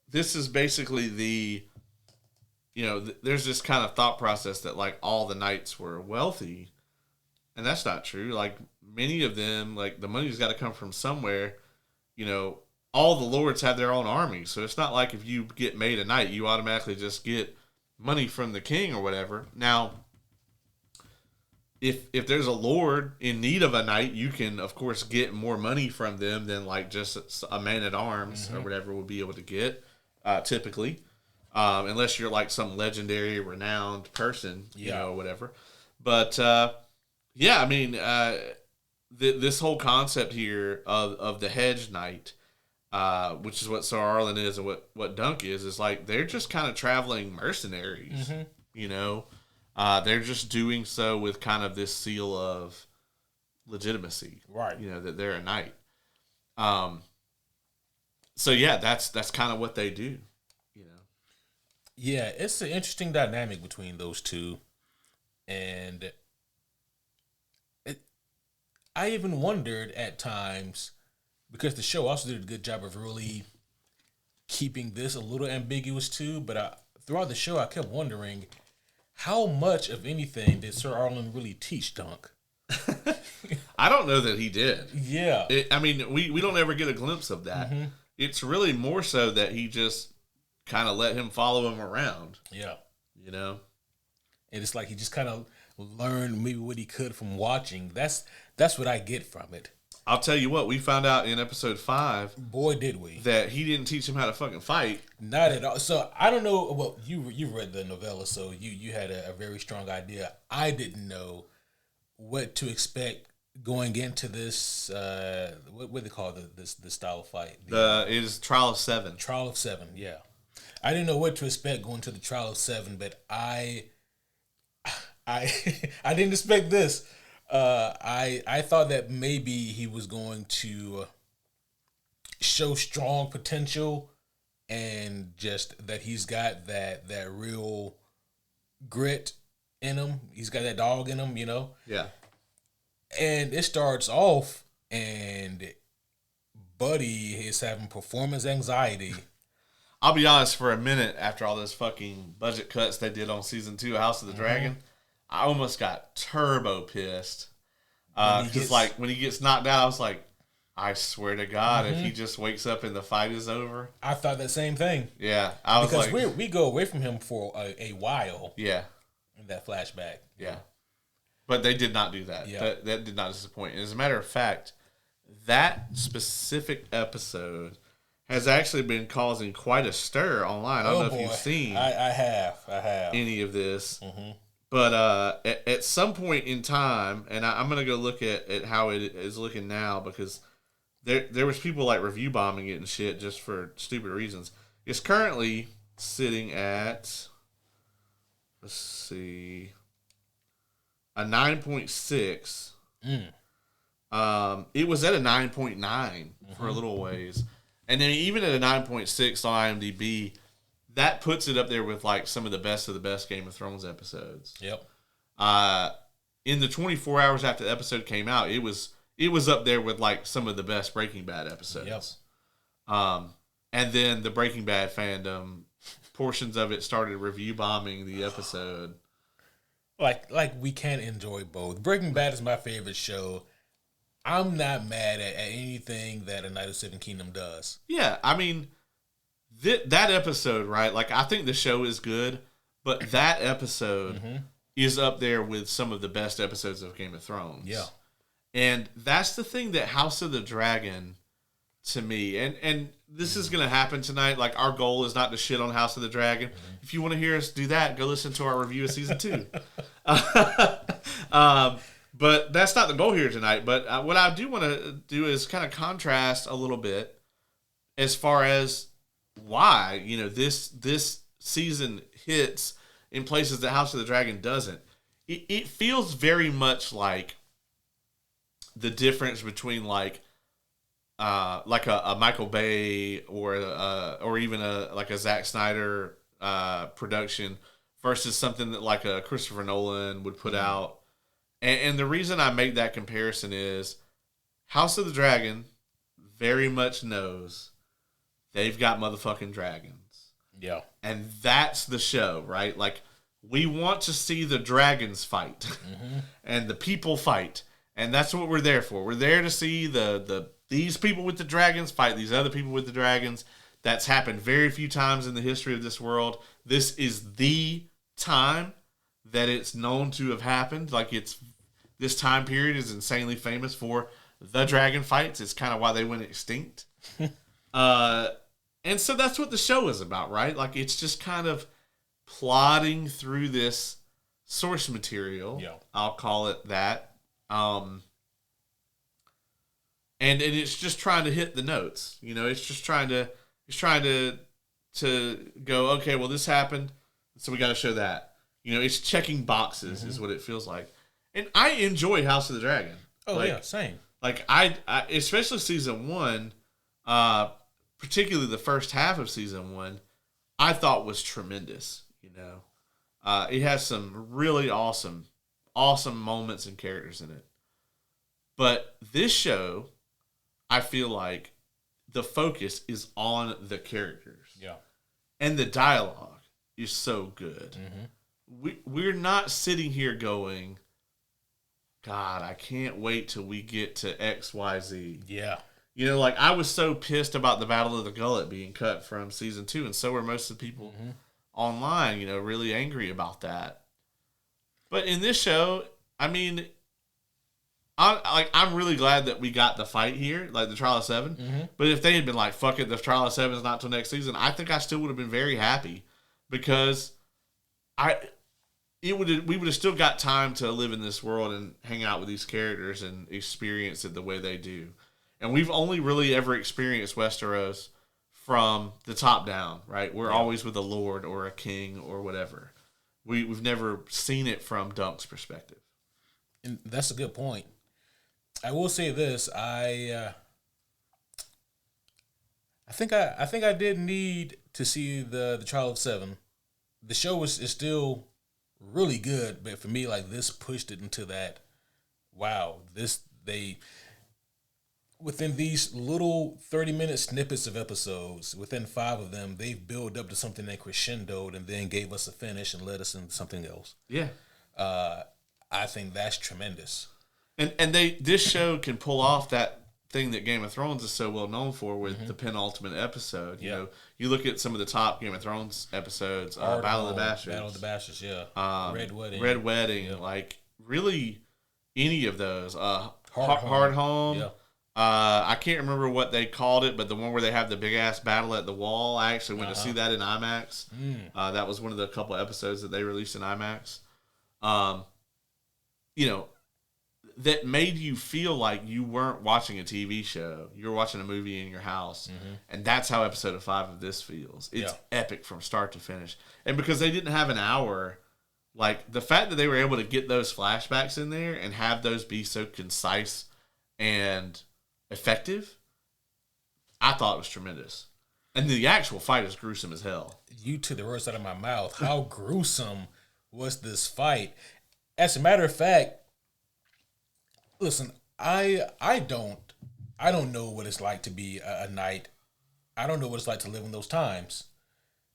[SPEAKER 2] this is basically there's this kind of thought process that like all the knights were wealthy. And that's not true. Like many of them, like the money's got to come from somewhere. You know, all the lords have their own armies. So it's not like if you get made a knight, you automatically just get money from the king or whatever. Now, if there's a lord in need of a knight, you can, of course, get more money from them than like just a man at arms or whatever will be able to get, typically. Unless you're like some legendary, renowned person, you know, whatever. But, yeah, I mean, this whole concept here of the hedge knight, which is what Sir Arlen is and what Dunk is like they're just kind of traveling mercenaries, you know? They're just doing so with kind of this seal of legitimacy,
[SPEAKER 1] right?
[SPEAKER 2] You know, that they're a knight. So yeah, that's kind of what they do, you know?
[SPEAKER 1] Yeah, it's an interesting dynamic between those two, and I even wondered at times, because the show also did a good job of really keeping this a little ambiguous too, but throughout the show I kept wondering how much of anything did Sir Arlen really teach Dunk?
[SPEAKER 2] I don't know that he did.
[SPEAKER 1] Yeah.
[SPEAKER 2] I mean, we don't ever get a glimpse of that. It's really more so that he just kind of let him follow him around.
[SPEAKER 1] Yeah.
[SPEAKER 2] You know?
[SPEAKER 1] And it's like he just kind of learned maybe what he could from watching. That's what I get from it.
[SPEAKER 2] I'll tell you what, we found out in episode 5.
[SPEAKER 1] Boy, did we.
[SPEAKER 2] That he didn't teach him how to fucking fight.
[SPEAKER 1] Not at all. So, I don't know. Well, you read the novella, so you had a very strong idea. I didn't know what to expect going into this, what do they call this style of fight?
[SPEAKER 2] It is Trial of 7.
[SPEAKER 1] Trial of 7, yeah. I didn't know what to expect going to the Trial of 7, but I didn't expect this. I thought that maybe he was going to show strong potential and just that he's got that real grit in him. He's got that dog in him, you know?
[SPEAKER 2] Yeah.
[SPEAKER 1] And it starts off and Buddy is having performance anxiety.
[SPEAKER 2] I'll be honest, for a minute after all those fucking budget cuts they did on season 2 of House of the Dragon, I almost got turbo pissed. Because when he gets knocked out, I was like, I swear to God, if he just wakes up and the fight is over.
[SPEAKER 1] I thought that same thing.
[SPEAKER 2] Yeah. I was
[SPEAKER 1] because we go away from him for a while.
[SPEAKER 2] Yeah.
[SPEAKER 1] In that flashback.
[SPEAKER 2] Yeah. But they did not do that.
[SPEAKER 1] Yeah.
[SPEAKER 2] That did not disappoint. And as a matter of fact, that specific episode has actually been causing quite a stir online. I don't know if you've seen
[SPEAKER 1] I have
[SPEAKER 2] any of this. But at some point in time, and I'm going to go look at how it is looking now, because there was people like review bombing it and shit just for stupid reasons. It's currently sitting at, let's see, a 9.6. It was at a 9.9 for a little ways. And then even at a 9.6 on IMDb, that puts it up there with like some of the best Game of Thrones episodes.
[SPEAKER 1] Yep.
[SPEAKER 2] In the 24 hours after the episode came out, it was up there with like some of the best Breaking Bad episodes. Yep. And then the Breaking Bad fandom, portions of it started review bombing the episode.
[SPEAKER 1] Like we can't enjoy both. Breaking Bad is my favorite show. I'm not mad at anything that A Night of Seven Kingdom does.
[SPEAKER 2] Yeah, I mean, that episode, right? Like, I think the show is good, but that episode is up there with some of the best episodes of Game of Thrones.
[SPEAKER 1] Yeah.
[SPEAKER 2] And that's the thing that House of the Dragon, to me, and this is going to happen tonight. Like, our goal is not to shit on House of the Dragon. If you want to hear us do that, go listen to our review of season 2. But that's not the goal here tonight. But what I do want to do is kind of contrast a little bit as far as why, this season hits in places that House of the Dragon doesn't. It feels very much like the difference between like a Michael Bay or even a Zack Snyder production versus something that like a Christopher Nolan would put out. And the reason I make that comparison is House of the Dragon very much knows they've got motherfucking dragons.
[SPEAKER 1] Yeah.
[SPEAKER 2] And that's the show, right? Like, we want to see the dragons fight and the people fight. And that's what we're there for. We're there to see these people with the dragons fight these other people with the dragons. That's happened very few times in the history of this world. This is the time that it's known to have happened. Like, this time period is insanely famous for the dragon fights. It's kind of why they went extinct. And so that's what the show is about, right? Like, it's just kind of plodding through this source material.
[SPEAKER 1] Yeah.
[SPEAKER 2] I'll call it that. And it's just trying to hit the notes. It's trying to go, okay, well, this happened, so we got to show that. It's checking boxes is what it feels like. And I enjoy House of the Dragon.
[SPEAKER 1] Oh, yeah, same.
[SPEAKER 2] Like, I especially season 1, particularly the first half of season 1, I thought was tremendous. It has some really awesome moments and characters in it. But this show, I feel like the focus is on the characters.
[SPEAKER 1] Yeah.
[SPEAKER 2] And the dialogue is so good. We're not sitting here going, God, I can't wait till we get to XYZ.
[SPEAKER 1] Yeah.
[SPEAKER 2] Like, I was so pissed about the Battle of the Gullet being cut from season 2, and so were most of the people online, really angry about that. But in this show, I mean, I'm really glad that we got the fight here, like the Trial of Seven. But if they had been like, fuck it, the Trial of Seven is not till next season, I think I still would have been very happy, because we would have still got time to live in this world and hang out with these characters and experience it the way they do. And we've only really ever experienced Westeros from the top down, right? We're always with a lord or a king or whatever. We've never seen it from Dunk's perspective.
[SPEAKER 1] And that's a good point. I will say this: I think I did need to see the Trial of Seven. The show is still really good, but for me, like, this pushed it into that. Wow, within these little 30-minute snippets of episodes, within 5 of them, they've built up to something that crescendoed and then gave us a finish and led us into something else.
[SPEAKER 2] Yeah.
[SPEAKER 1] I think that's tremendous.
[SPEAKER 2] And this show can pull off that thing that Game of Thrones is so well known for with the penultimate episode. You look at some of the top Game of Thrones episodes, Battle of the Bastards. Yeah. Red Wedding. Yeah. Like, really, any of those. Hard Home. Yeah. I can't remember what they called it, but the one where they have the big-ass battle at the wall, I actually went to see that in IMAX. That was one of the couple episodes that they released in IMAX. That made you feel like you weren't watching a TV show. You were watching a movie in your house. And that's how episode 5 of this feels. It's epic from start to finish. And because they didn't have an hour, like, the fact that they were able to get those flashbacks in there and have those be so concise and effective, I thought it was tremendous. And the actual fight is gruesome as hell.
[SPEAKER 1] You took the words out of my mouth. How gruesome was this fight? As a matter of fact, listen, I don't know what it's like to be a knight. I don't know what it's like to live in those times.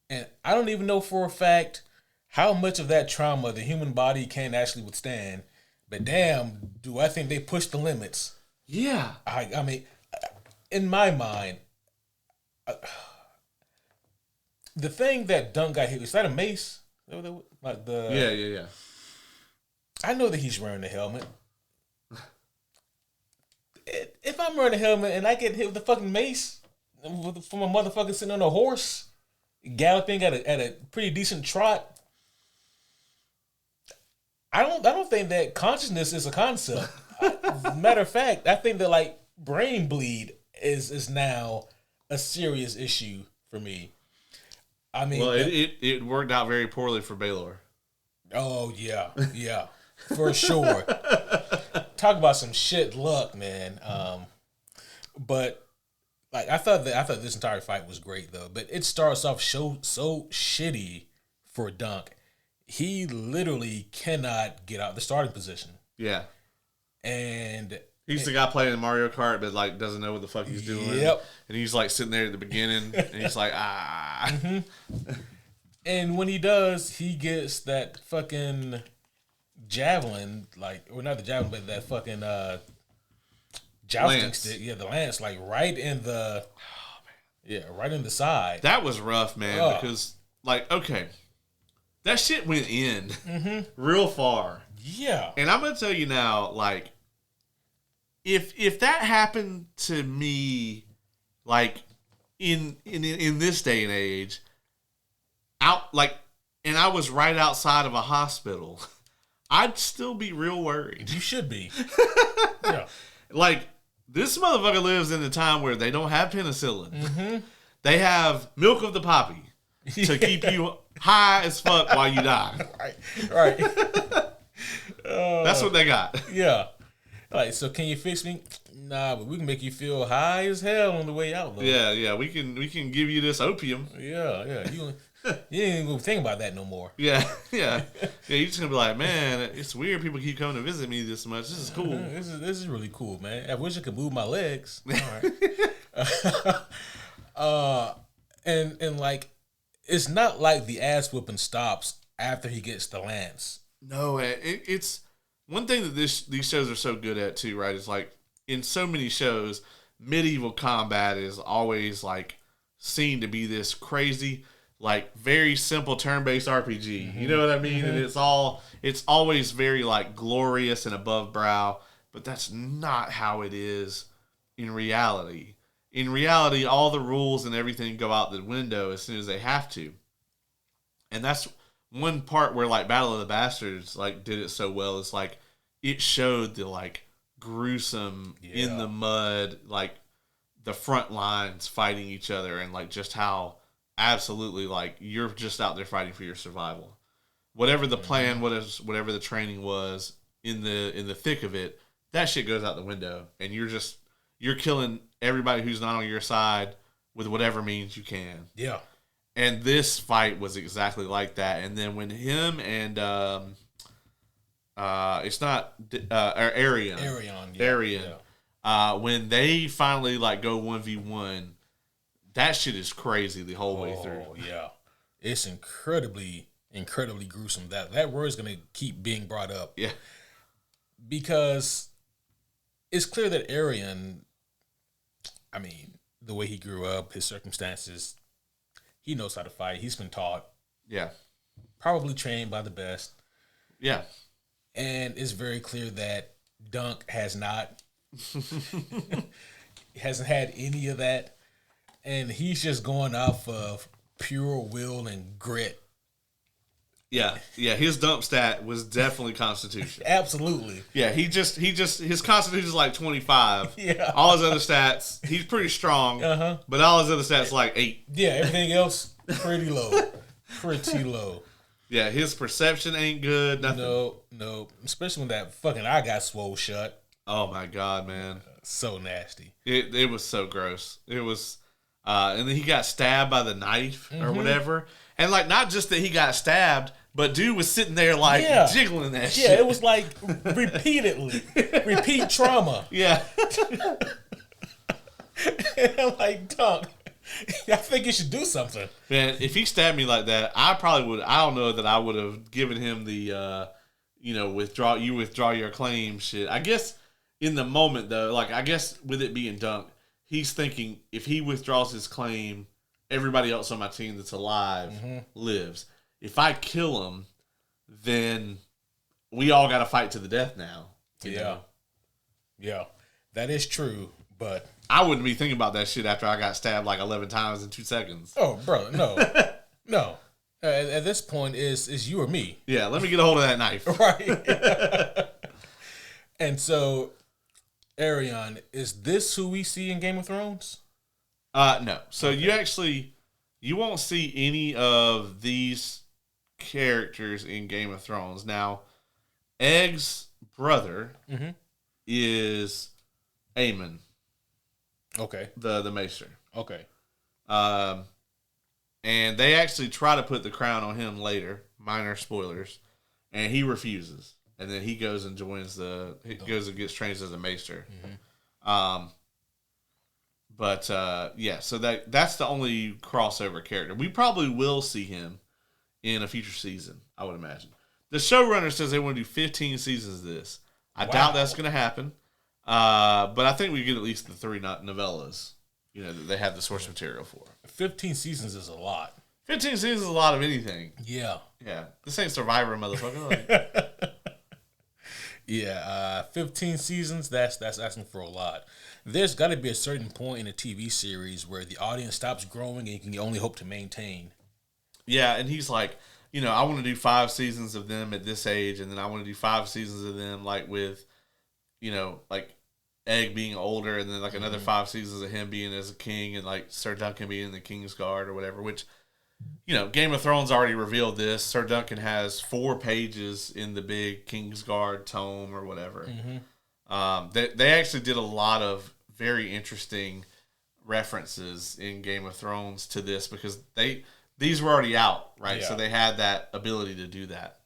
[SPEAKER 1] And I don't even know for a fact how much of that trauma the human body can actually withstand. But damn, do I think they push the limits.
[SPEAKER 2] Yeah.
[SPEAKER 1] I mean, in my mind, the thing that Dunk got hit, is that a mace? Like
[SPEAKER 2] Yeah.
[SPEAKER 1] I know that he's wearing a helmet. If I'm wearing a helmet and I get hit with a fucking mace from a motherfucker sitting on a horse, galloping at a pretty decent trot, I don't think that consciousness is a concept. Matter of fact, I think that like brain bleed is now a serious issue for me. I mean,
[SPEAKER 2] well, it worked out very poorly for Baylor.
[SPEAKER 1] Oh yeah, for sure. Talk about some shit luck, man. But like I thought this entire fight was great though. But it starts off so shitty for Dunk. He literally cannot get out the starting position.
[SPEAKER 2] Yeah,
[SPEAKER 1] and
[SPEAKER 2] he's the guy playing Mario Kart, but like doesn't know what the fuck he's doing.
[SPEAKER 1] Yep.
[SPEAKER 2] And he's like sitting there at the beginning, and he's like, ah.
[SPEAKER 1] Mm-hmm. And when he does, he gets that fucking javelin, or not the javelin, but that fucking jousting
[SPEAKER 2] lance.
[SPEAKER 1] stick. Yeah, the lance, like right in the, right in the side.
[SPEAKER 2] That was rough, man, because like, okay, that shit went in real far.
[SPEAKER 1] Yeah.
[SPEAKER 2] And I'm gonna tell you now, like, if that happened to me, like in this day and age, and I was right outside of a hospital, I'd still be real worried.
[SPEAKER 1] You should be. Yeah.
[SPEAKER 2] Like, this motherfucker lives in a time where they don't have penicillin. Mm-hmm. They have milk of the poppy to keep you high as fuck while you die.
[SPEAKER 1] Right.
[SPEAKER 2] That's what they got.
[SPEAKER 1] Yeah. Like, so can you fix me? Nah, but we can make you feel high as hell on the way out, though.
[SPEAKER 2] Yeah. We can give you this opium.
[SPEAKER 1] Yeah. You ain't gonna think about that no more.
[SPEAKER 2] Yeah. You're just gonna be like, man, it's weird. People keep coming to visit me this much. This is cool.
[SPEAKER 1] This is really cool, man. I wish I could move my legs. All right. And like, it's not like the ass whooping stops after he gets the lance.
[SPEAKER 2] No, it's one thing that these shows are so good at too, right? Is like in so many shows, medieval combat is always like seen to be this crazy, like very simple turn-based RPG. Mm-hmm. You know what I mean? Mm-hmm. And it's always very like glorious and above brow, but that's not how it is in reality. In reality, all the rules and everything go out the window as soon as they have to. And that's one part where like Battle of the Bastards like did it so well, is like it showed the like gruesome in the mud, like the front lines fighting each other, and like just how absolutely like you're just out there fighting for your survival. Whatever the plan, whatever the training was in the thick of it, that shit goes out the window, and you're killing everybody who's not on your side with whatever means you can.
[SPEAKER 1] Yeah.
[SPEAKER 2] And this fight was exactly like that. And then when him and it's not Arian, when they finally like go 1v1, that shit is crazy the whole way through.
[SPEAKER 1] Oh yeah, it's incredibly gruesome. That word is gonna keep being brought up.
[SPEAKER 2] Yeah,
[SPEAKER 1] because it's clear that Arian, I mean, the way he grew up, his circumstances, he knows how to fight. He's been taught.
[SPEAKER 2] Yeah.
[SPEAKER 1] Probably trained by the best.
[SPEAKER 2] Yeah.
[SPEAKER 1] And it's very clear that Dunk has not. He hasn't had any of that. And he's just going off of pure will and grit.
[SPEAKER 2] Yeah. His dump stat was definitely Constitution.
[SPEAKER 1] Absolutely.
[SPEAKER 2] Yeah, his Constitution is like 25.
[SPEAKER 1] Yeah.
[SPEAKER 2] All his other stats, he's pretty strong. But all his other stats like 8.
[SPEAKER 1] Yeah, everything else pretty low. Pretty low.
[SPEAKER 2] Yeah, his perception ain't good. Nothing.
[SPEAKER 1] No. Especially when that fucking eye got swole shut.
[SPEAKER 2] Oh my God, man.
[SPEAKER 1] So nasty.
[SPEAKER 2] It was so gross. It was. And then he got stabbed by the knife or whatever. And like, not just that he got stabbed, but dude was sitting there like jiggling that shit.
[SPEAKER 1] Yeah, it was like repeatedly. Repeat trauma.
[SPEAKER 2] Yeah.
[SPEAKER 1] And I'm like, Dunk, I think you should do something.
[SPEAKER 2] Man, if he stabbed me like that, I probably would. I don't know that I would have given him the, withdraw your claim shit. I guess in the moment though, like I guess with it being Dunk, he's thinking if he withdraws his claim, everybody else on my team that's alive lives. If I kill him, then we all got to fight to the death now. You know?
[SPEAKER 1] Yeah, that is true. But
[SPEAKER 2] I wouldn't be thinking about that shit after I got stabbed like 11 times in 2 seconds.
[SPEAKER 1] Oh, bro, no. No. At this point, is you or me.
[SPEAKER 2] Yeah, let me get a hold of that knife.
[SPEAKER 1] Right. And so, Arion, is this who we see in Game of Thrones?
[SPEAKER 2] No. So you won't see any of these characters in Game of Thrones. Now, Egg's brother is Aemon.
[SPEAKER 1] Okay.
[SPEAKER 2] The Maester.
[SPEAKER 1] Okay.
[SPEAKER 2] And they actually try to put the crown on him later. Minor spoilers. And he refuses. And then he goes and joins goes and gets trained as a Maester. So that's the only crossover character. We probably will see him in a future season, I would imagine. The showrunner says they want to do 15 seasons of this. I doubt that's going to happen. But I think we get at least the 3 novellas, that they have the source material for.
[SPEAKER 1] 15 seasons is a lot.
[SPEAKER 2] 15 seasons is a lot of anything.
[SPEAKER 1] Yeah.
[SPEAKER 2] Yeah. This ain't Survivor, motherfucker.
[SPEAKER 1] Yeah, 15 seasons, that's asking for a lot. There's got to be a certain point in a TV series where the audience stops growing and you can only hope to maintain.
[SPEAKER 2] Yeah, and he's like, I want to do 5 seasons of them at this age, and then I want to do 5 seasons of them like with, like Egg being older, and then like another 5 seasons of him being as a king, and like Sir Duncan being in the King's Guard or whatever, which, Game of Thrones already revealed this. Sir Duncan has 4 pages in the big King's Guard tome or whatever. They actually did a lot of very interesting references in Game of Thrones to this because these were already out, right? Yeah. So they had that ability to do that.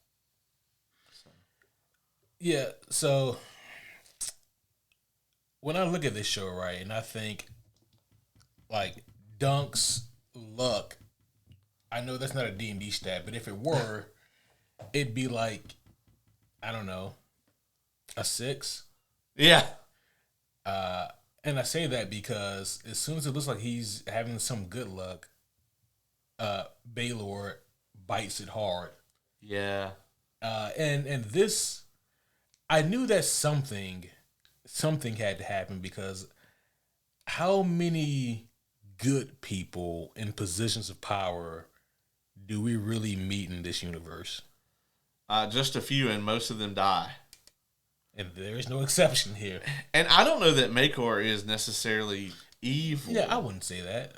[SPEAKER 1] Yeah, so when I look at this show, right, and I think, like, Dunk's luck, I know that's not a D&D stat, but if it were, it'd be like, I don't know, a 6.
[SPEAKER 2] Yeah.
[SPEAKER 1] And I say that because as soon as it looks like he's having some good luck, Baelor bites it hard.
[SPEAKER 2] Yeah.
[SPEAKER 1] And this, I knew that something had to happen because how many good people in positions of power do we really meet in this universe?
[SPEAKER 2] Just a few, and most of them die.
[SPEAKER 1] And there is no exception here.
[SPEAKER 2] And I don't know that Maekor is necessarily evil.
[SPEAKER 1] Yeah, I wouldn't say that.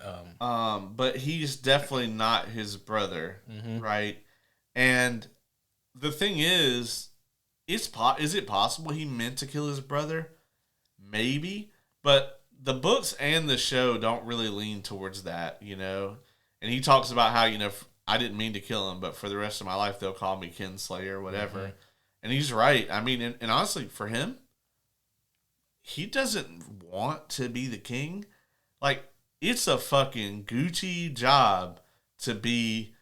[SPEAKER 2] But he's definitely not his brother, right? And the thing is it possible he meant to kill his brother? Maybe. But the books and the show don't really lean towards that, And he talks about how, I didn't mean to kill him, but for the rest of my life, they'll call me Kinslayer or whatever. And he's right. I mean, and honestly, for him, he doesn't want to be the king. Like, it's a fucking Gucci job to be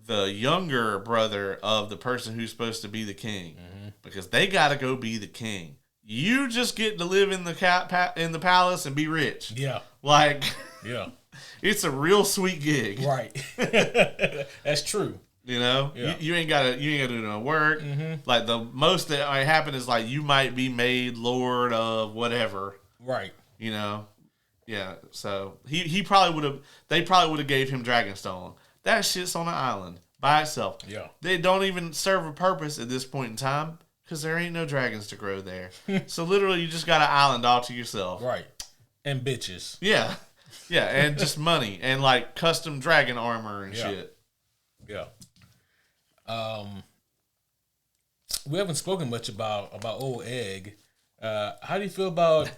[SPEAKER 2] the younger brother of the person who's supposed to be the king. Because they got to go be the king. You just get to live in the palace and be rich.
[SPEAKER 1] Yeah.
[SPEAKER 2] Like,
[SPEAKER 1] yeah.
[SPEAKER 2] It's a real sweet gig.
[SPEAKER 1] Right. That's true.
[SPEAKER 2] Yeah. You ain't gotta do no work. Like the most that might happen is like you might be made lord of whatever.
[SPEAKER 1] Right.
[SPEAKER 2] Yeah. So he probably would have. They probably would have gave him Dragonstone. That shit's on an island by itself.
[SPEAKER 1] Yeah.
[SPEAKER 2] They don't even serve a purpose at this point in time because there ain't no dragons to grow there. So literally, you just got an island all to yourself.
[SPEAKER 1] Right. And bitches.
[SPEAKER 2] Yeah. Yeah, and just money and like custom dragon armor and shit.
[SPEAKER 1] Yeah. We haven't spoken much about old Egg. How do you feel about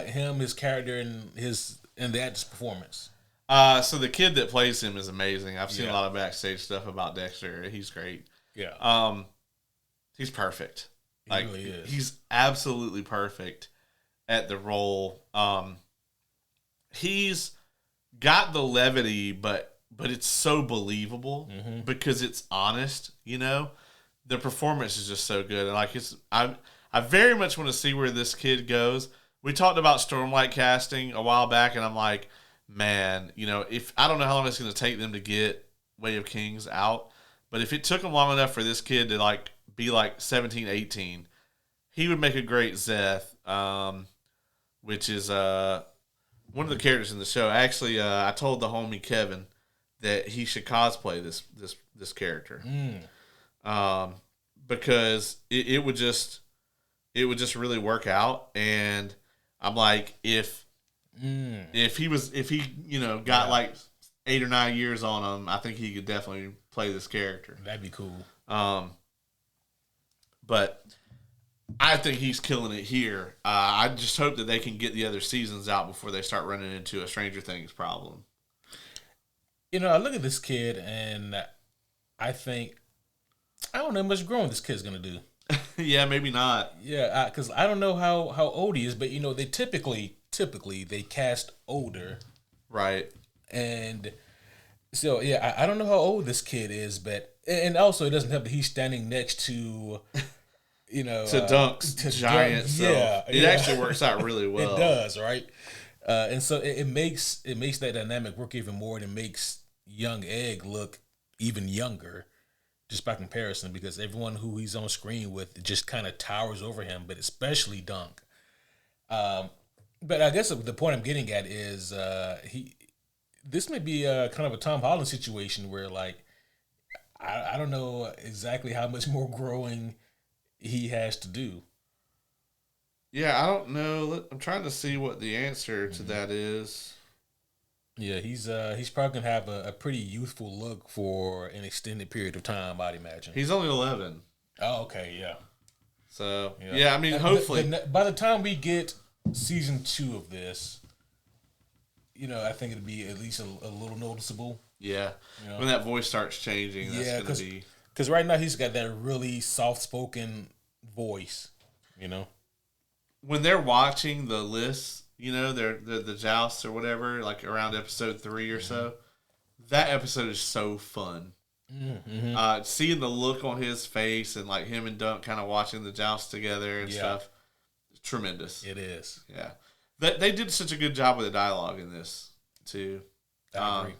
[SPEAKER 1] him, his character, and his and the actor's performance.
[SPEAKER 2] So the kid that plays him is amazing. I've seen a lot of backstage stuff about Dexter. He's great.
[SPEAKER 1] Yeah.
[SPEAKER 2] He's perfect.
[SPEAKER 1] He really is.
[SPEAKER 2] He's absolutely perfect at the role. He's got the levity, but it's so believable because it's honest. You know, the performance is just so good, and like I very much want to see where this kid goes. We talked about Stormlight casting a while back, and I'm like, man, you know, if I don't know how long it's going to take them to get Way of Kings out, but if it took them long enough for this kid to like be like 17, 18, he would make a great Zeth, which is one of the characters in the show. Actually, I told the homie Kevin that he should cosplay this character, because it would just really work out. And I'm like, if he you know got like 8 or 9 years on him, I think he could definitely play this character.
[SPEAKER 1] That'd be cool.
[SPEAKER 2] But I think he's killing it here. I just hope that they can get the other seasons out before they start running into a Stranger Things problem.
[SPEAKER 1] You know, I look at this kid and I think, I don't know how much growing this kid's going to do.
[SPEAKER 2] Yeah, maybe not.
[SPEAKER 1] Yeah, because I don't know how old he is, but, you know, they typically they cast older.
[SPEAKER 2] Right.
[SPEAKER 1] And so, yeah, I don't know how old this kid is, but, and also it doesn't help that he's standing next to... You know,
[SPEAKER 2] to Dunk's giant self. It actually works out really well.
[SPEAKER 1] It does, right? And so it makes that dynamic work even more, and it makes young Egg look even younger, just by comparison, because everyone who he's on screen with just kind of towers over him, but especially Dunk. But I guess the point I'm getting at is this may be kind of a Tom Holland situation where, like, I don't know exactly how much more growing he has to do.
[SPEAKER 2] Yeah, I don't know. I'm trying to see what the answer to that is.
[SPEAKER 1] Yeah, he's probably gonna have a pretty youthful look for an extended period of time, I'd imagine.
[SPEAKER 2] He's only 11.
[SPEAKER 1] Oh, okay, yeah.
[SPEAKER 2] So yeah, I mean, hopefully
[SPEAKER 1] by the time we get season 2 of this, you know, I think it'll be at least a little noticeable.
[SPEAKER 2] Yeah,
[SPEAKER 1] you know?
[SPEAKER 2] When that voice starts changing, that's gonna be.
[SPEAKER 1] Because right now he's got that really soft-spoken voice, you know.
[SPEAKER 2] When they're watching the lists, you know, the jousts or whatever, like around episode 3 or so, that episode is so fun. Mm-hmm. Seeing the look on his face and like him and Dunk kind of watching the jousts together and stuff, it's tremendous.
[SPEAKER 1] It is.
[SPEAKER 2] Yeah, they did such a good job with the dialogue in this too.
[SPEAKER 1] I agree.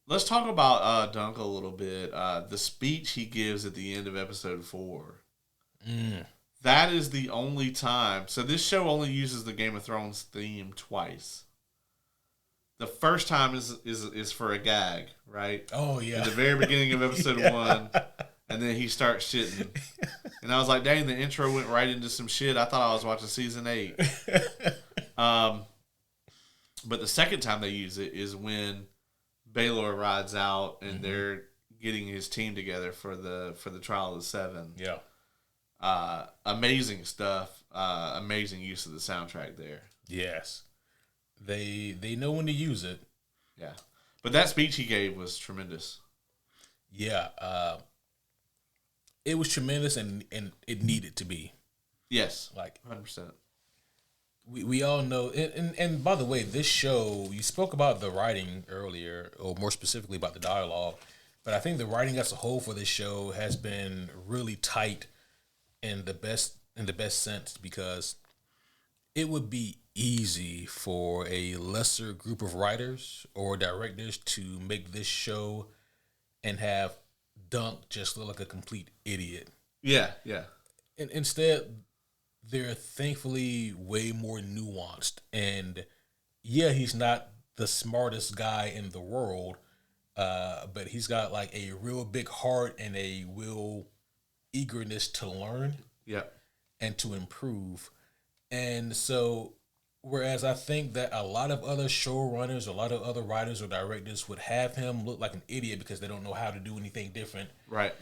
[SPEAKER 2] Let's talk about Dunk a little bit. The speech he gives at the end of episode 4. That is the only time. So this show only uses the Game of Thrones theme twice. The first time is for a gag, right?
[SPEAKER 1] Oh, yeah.
[SPEAKER 2] At the very beginning of episode 1, and then he starts shitting. And I was like, dang, the intro went right into some shit. I thought I was watching season 8. But the second time they use it is when Baylor rides out and they're getting his team together for the Trial of the Seven.
[SPEAKER 1] Yeah.
[SPEAKER 2] Amazing stuff. Amazing use of the soundtrack there.
[SPEAKER 1] Yes. They know when to use it.
[SPEAKER 2] Yeah. But that speech he gave was tremendous.
[SPEAKER 1] Yeah. It was tremendous and it needed to be.
[SPEAKER 2] Yes.
[SPEAKER 1] Like
[SPEAKER 2] 100%.
[SPEAKER 1] We all know, and by the way, this show, you spoke about the writing earlier, or more specifically about the dialogue, but I think the writing as a whole for this show has been really tight in the best sense, because it would be easy for a lesser group of writers or directors to make this show and have Dunk just look like a complete idiot.
[SPEAKER 2] Yeah, yeah.
[SPEAKER 1] And instead, they're thankfully way more nuanced. And yeah, he's not the smartest guy in the world, but he's got like a real big heart and a real eagerness to learn and to improve. And so, whereas I think that a lot of other showrunners, a lot of other writers or directors would have him look like an idiot because they don't know how to do anything different.
[SPEAKER 2] Right.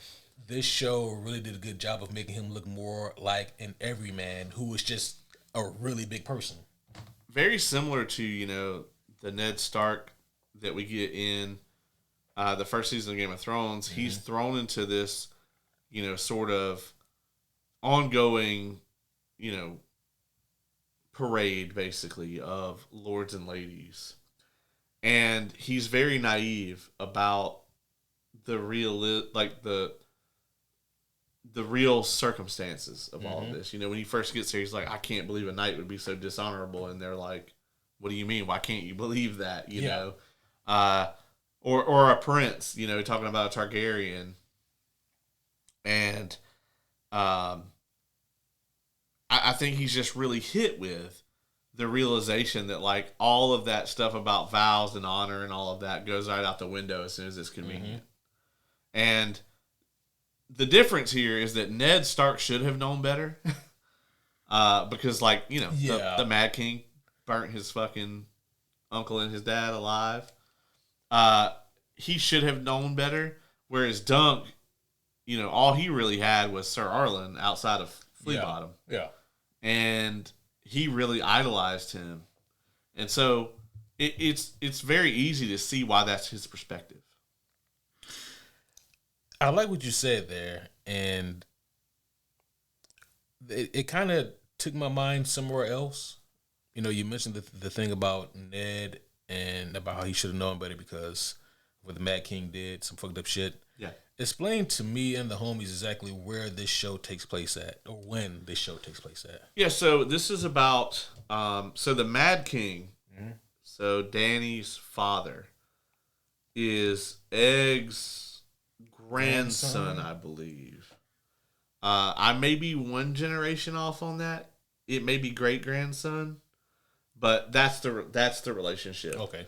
[SPEAKER 1] This show really did a good job of making him look more like an everyman who was just a really big person.
[SPEAKER 2] very similar to the Ned Stark that we get in the first season of Game of Thrones. Mm-hmm. He's thrown into this, sort of ongoing, parade basically of lords and ladies, and he's very naive about the real circumstances of all of this. When he first gets here, he's like, I can't believe a knight would be so dishonorable, and they're like, what do you mean? Why can't you believe that? You know, or a prince, talking about a Targaryen, and I think he's just really hit with the realization that like all of that stuff about vows and honor and all of that goes right out the window as soon as it's convenient. Mm-hmm. And the difference here is that Ned Stark should have known better, because the Mad King burnt his fucking uncle and his dad alive. He should have known better. Whereas Dunk, all he really had was Sir Arlen outside of Flea Bottom.
[SPEAKER 1] Yeah.
[SPEAKER 2] And he really idolized him. And so it's very easy to see why that's his perspective.
[SPEAKER 1] I like what you said there, and it kind of took my mind somewhere else. You mentioned the thing about Ned and about how he should have known better because what the Mad King did, some fucked up shit.
[SPEAKER 2] Yeah.
[SPEAKER 1] Explain to me and the homies exactly where this show takes place at, or when this show takes place at.
[SPEAKER 2] Yeah, so this is about, the Mad King, mm-hmm. So Dany's father, is Egg's grandson, I believe. I may be one generation off on that. It may be great-grandson, but that's the relationship.
[SPEAKER 1] Okay.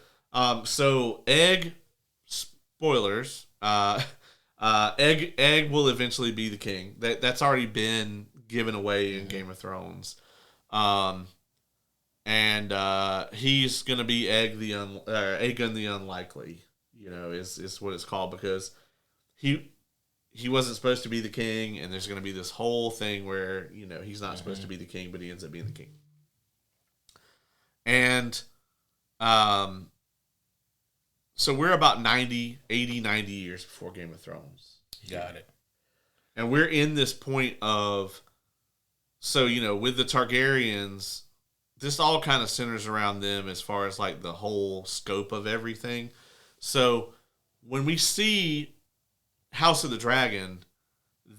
[SPEAKER 2] So Egg, spoilers, Egg will eventually be the king. That's already been given away in Game of Thrones, and he's gonna be Aegon the Unlikely. Is what it's called because he wasn't supposed to be the king, and there's gonna be this whole thing where he's not supposed to be the king, but he ends up being the king. And so we're about 90 years before Game of Thrones.
[SPEAKER 1] Got it.
[SPEAKER 2] And we're in this point of, with the Targaryens, this all kind of centers around them as far as like the whole scope of everything. So when we see House of the Dragon,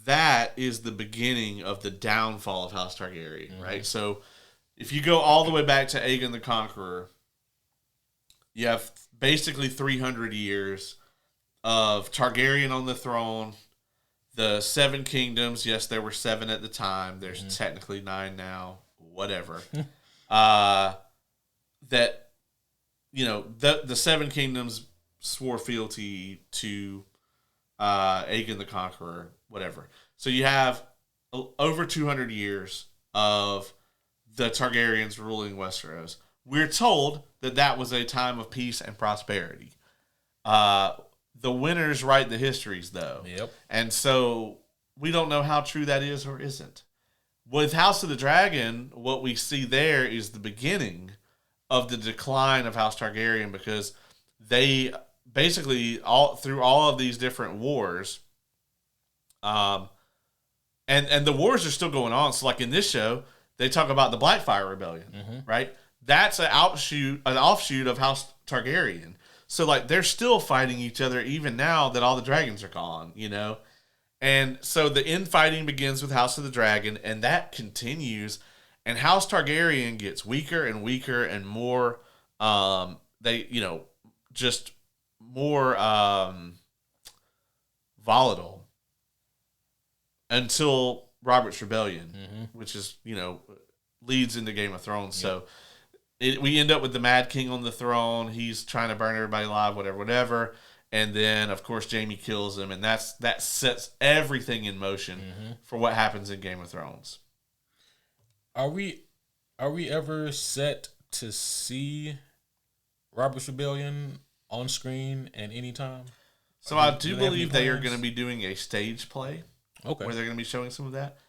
[SPEAKER 2] that is the beginning of the downfall of House Targaryen, mm-hmm. right? So if you go all the way back to Aegon the Conqueror, you have basically 300 years of Targaryen on the throne, the 7 kingdoms. Yes, there were 7 at the time. There's technically 9 now. Whatever. The 7 kingdoms swore fealty to Aegon the Conqueror. Whatever. So you have over 200 years of the Targaryens ruling Westeros. We're told that was a time of peace and prosperity. The winners write the histories, though.
[SPEAKER 1] Yep.
[SPEAKER 2] And so we don't know how true that is or isn't. With House of the Dragon, what we see there is the beginning of the decline of House Targaryen because they basically, through all of these different wars, and the wars are still going on. So like in this show, they talk about the Blackfyre Rebellion, right? That's an offshoot of House Targaryen. So, like, they're still fighting each other even now that all the dragons are gone, And so the infighting begins with House of the Dragon, and that continues. And House Targaryen gets weaker and weaker and more, just more volatile until Robert's Rebellion, which is, leads into Game of Thrones. Yep. So we end up with the Mad King on the throne. He's trying to burn everybody alive, whatever. And then, of course, Jaime kills him, and that sets everything in motion for what happens in Game of Thrones.
[SPEAKER 1] Are we ever set to see Robert's Rebellion on screen at any time?
[SPEAKER 2] So I do believe they are going to be doing a stage play.
[SPEAKER 1] Okay.
[SPEAKER 2] Where they're going to be showing some of that.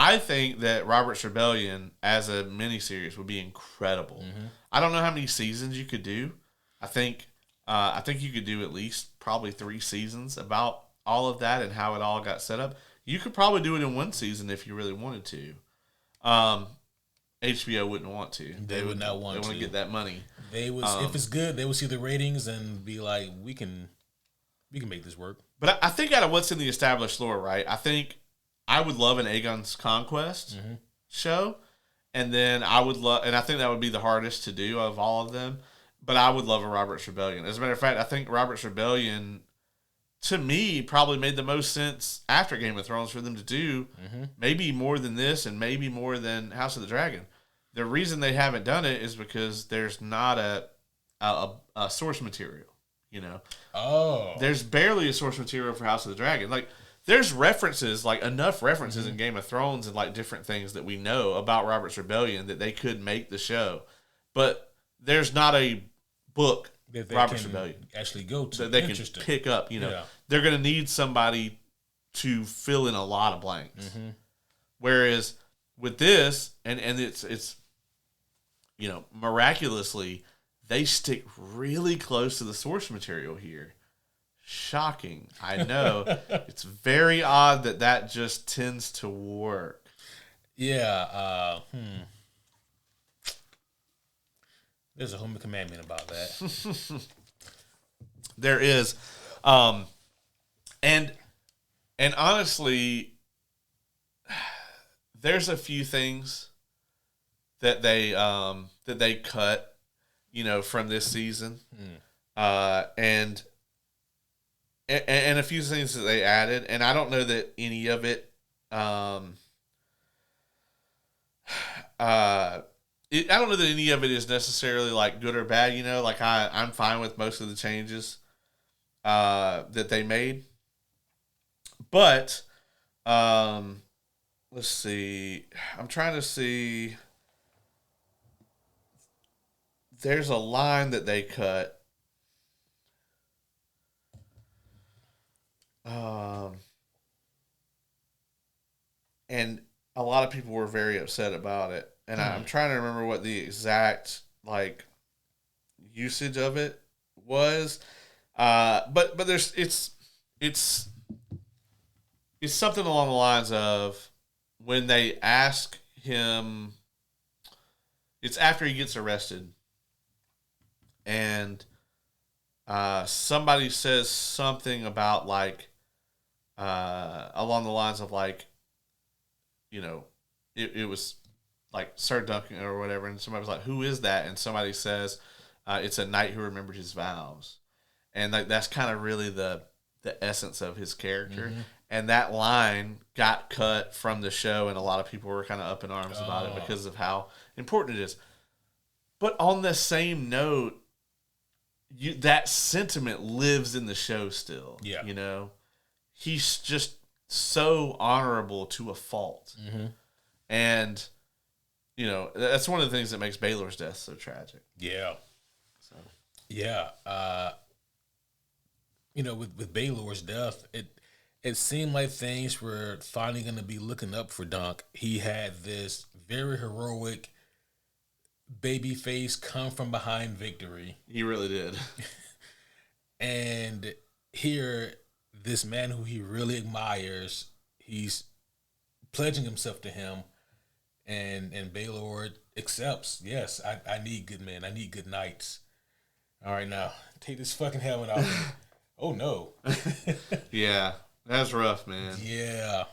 [SPEAKER 2] I think that Robert's Rebellion as a miniseries would be incredible. I don't know how many seasons you could do. I think you could do at least probably 3 seasons about all of that and how it all got set up. You could probably do it in 1 season if you really wanted to. HBO wouldn't want to.
[SPEAKER 1] They would not want to.
[SPEAKER 2] They want to get that money.
[SPEAKER 1] They would, if it's good, they would see the ratings and be like, we can make this work.
[SPEAKER 2] But I think out of what's in the established lore, right? I think I would love an Aegon's Conquest show, and then I would love, and I think that would be the hardest to do of all of them. But I would love a Robert's Rebellion. As a matter of fact, I think Robert's Rebellion, to me, probably made the most sense after Game of Thrones for them to do. Maybe more than this, and maybe more than House of the Dragon. The reason they haven't done it is because there's not a source material. You know, there's barely a source material for House of the Dragon. Like, there's references, like enough references in Game of Thrones and like different things that we know about Robert's Rebellion that they could make the show, but there's not a book
[SPEAKER 1] that they
[SPEAKER 2] Robert's
[SPEAKER 1] can
[SPEAKER 2] Rebellion
[SPEAKER 1] actually go to
[SPEAKER 2] that they can pick up. You know, they're going to need somebody to fill in a lot of blanks. Whereas with this, and it's you know, miraculously, they stick really close to the source material here. Shocking. I know. It's very odd that just tends to work.
[SPEAKER 1] Yeah. There's a homie commandment about that.
[SPEAKER 2] There is. And honestly, there's a few things that they cut, you know, from this season, and a few things that they added, and I don't know that any of it, I don't know that any of it is necessarily like good or bad. You know, like I'm fine with most of the changes that they made, but let's see. I'm trying to see. There's a line that they cut. And a lot of people were very upset about it. And I'm trying to remember what the exact like usage of it was. But there's it's something along the lines of when they ask him, it's after he gets arrested. And somebody says something about like along the lines of like, you know, it was like Sir Duncan or whatever, and somebody was like, "Who is that?" And somebody says, "It's a knight who remembered his vows," and like that's kind of really the essence of his character. And that line got cut from the show, and a lot of people were kind of up in arms about it because of how important it is. But on the same note, that sentiment lives in the show still. Yeah. You know, he's just so honorable to a fault. And, you know, that's one of the things that makes Baelor's death so tragic.
[SPEAKER 1] Yeah. So. Yeah. You know, with Baelor's death, it seemed like things were finally going to be looking up for Dunk. He had this very heroic babyface come from behind victory.
[SPEAKER 2] He really did.
[SPEAKER 1] And here, this man who he really admires, he's pledging himself to him, and Baelor accepts. Yes, I need good men. I need good knights. All right, now take this fucking helmet off. Oh no.
[SPEAKER 2] Yeah, that's rough, man.
[SPEAKER 1] Yeah.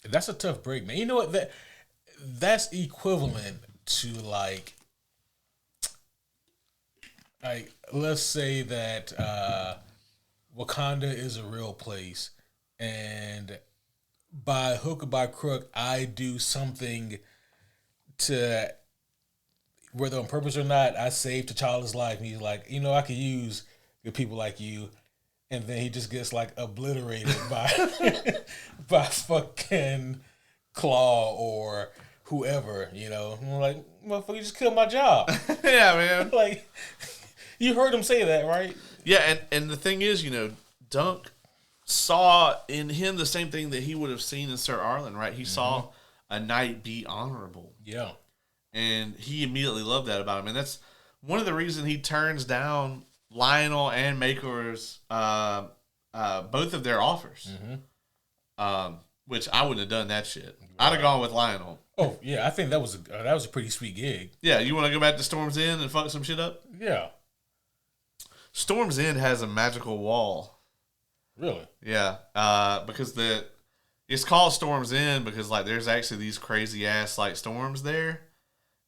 [SPEAKER 1] That's a tough break, man. You know what? That's equivalent to like let's say that Wakanda is a real place, and by hook or by crook, I do something to, whether on purpose or not, I save T'Challa's life. And he's like, you know, I could use good people like you. And then he just gets like obliterated by fucking Claw or whoever, you know. I'm like, motherfucker, you just killed my job.
[SPEAKER 2] Yeah, man.
[SPEAKER 1] Like, you heard him say that, right?
[SPEAKER 2] Yeah, and the thing is, you know, Dunk saw in him the same thing that he would have seen in Sir Arlen, right? He saw a knight be honorable.
[SPEAKER 1] Yeah.
[SPEAKER 2] And he immediately loved that about him. And that's one of the reasons he turns down Lionel and Maker's both of their offers. Which I wouldn't have done that shit. Right. I'd have gone with Lionel.
[SPEAKER 1] Oh, yeah. I think that was a pretty sweet gig.
[SPEAKER 2] Yeah. You want to go back to Storm's End and fuck some shit up?
[SPEAKER 1] Yeah.
[SPEAKER 2] Storm's End has a magical wall.
[SPEAKER 1] Really?
[SPEAKER 2] Yeah. Because it's called Storm's End because like there's actually these crazy ass like storms there.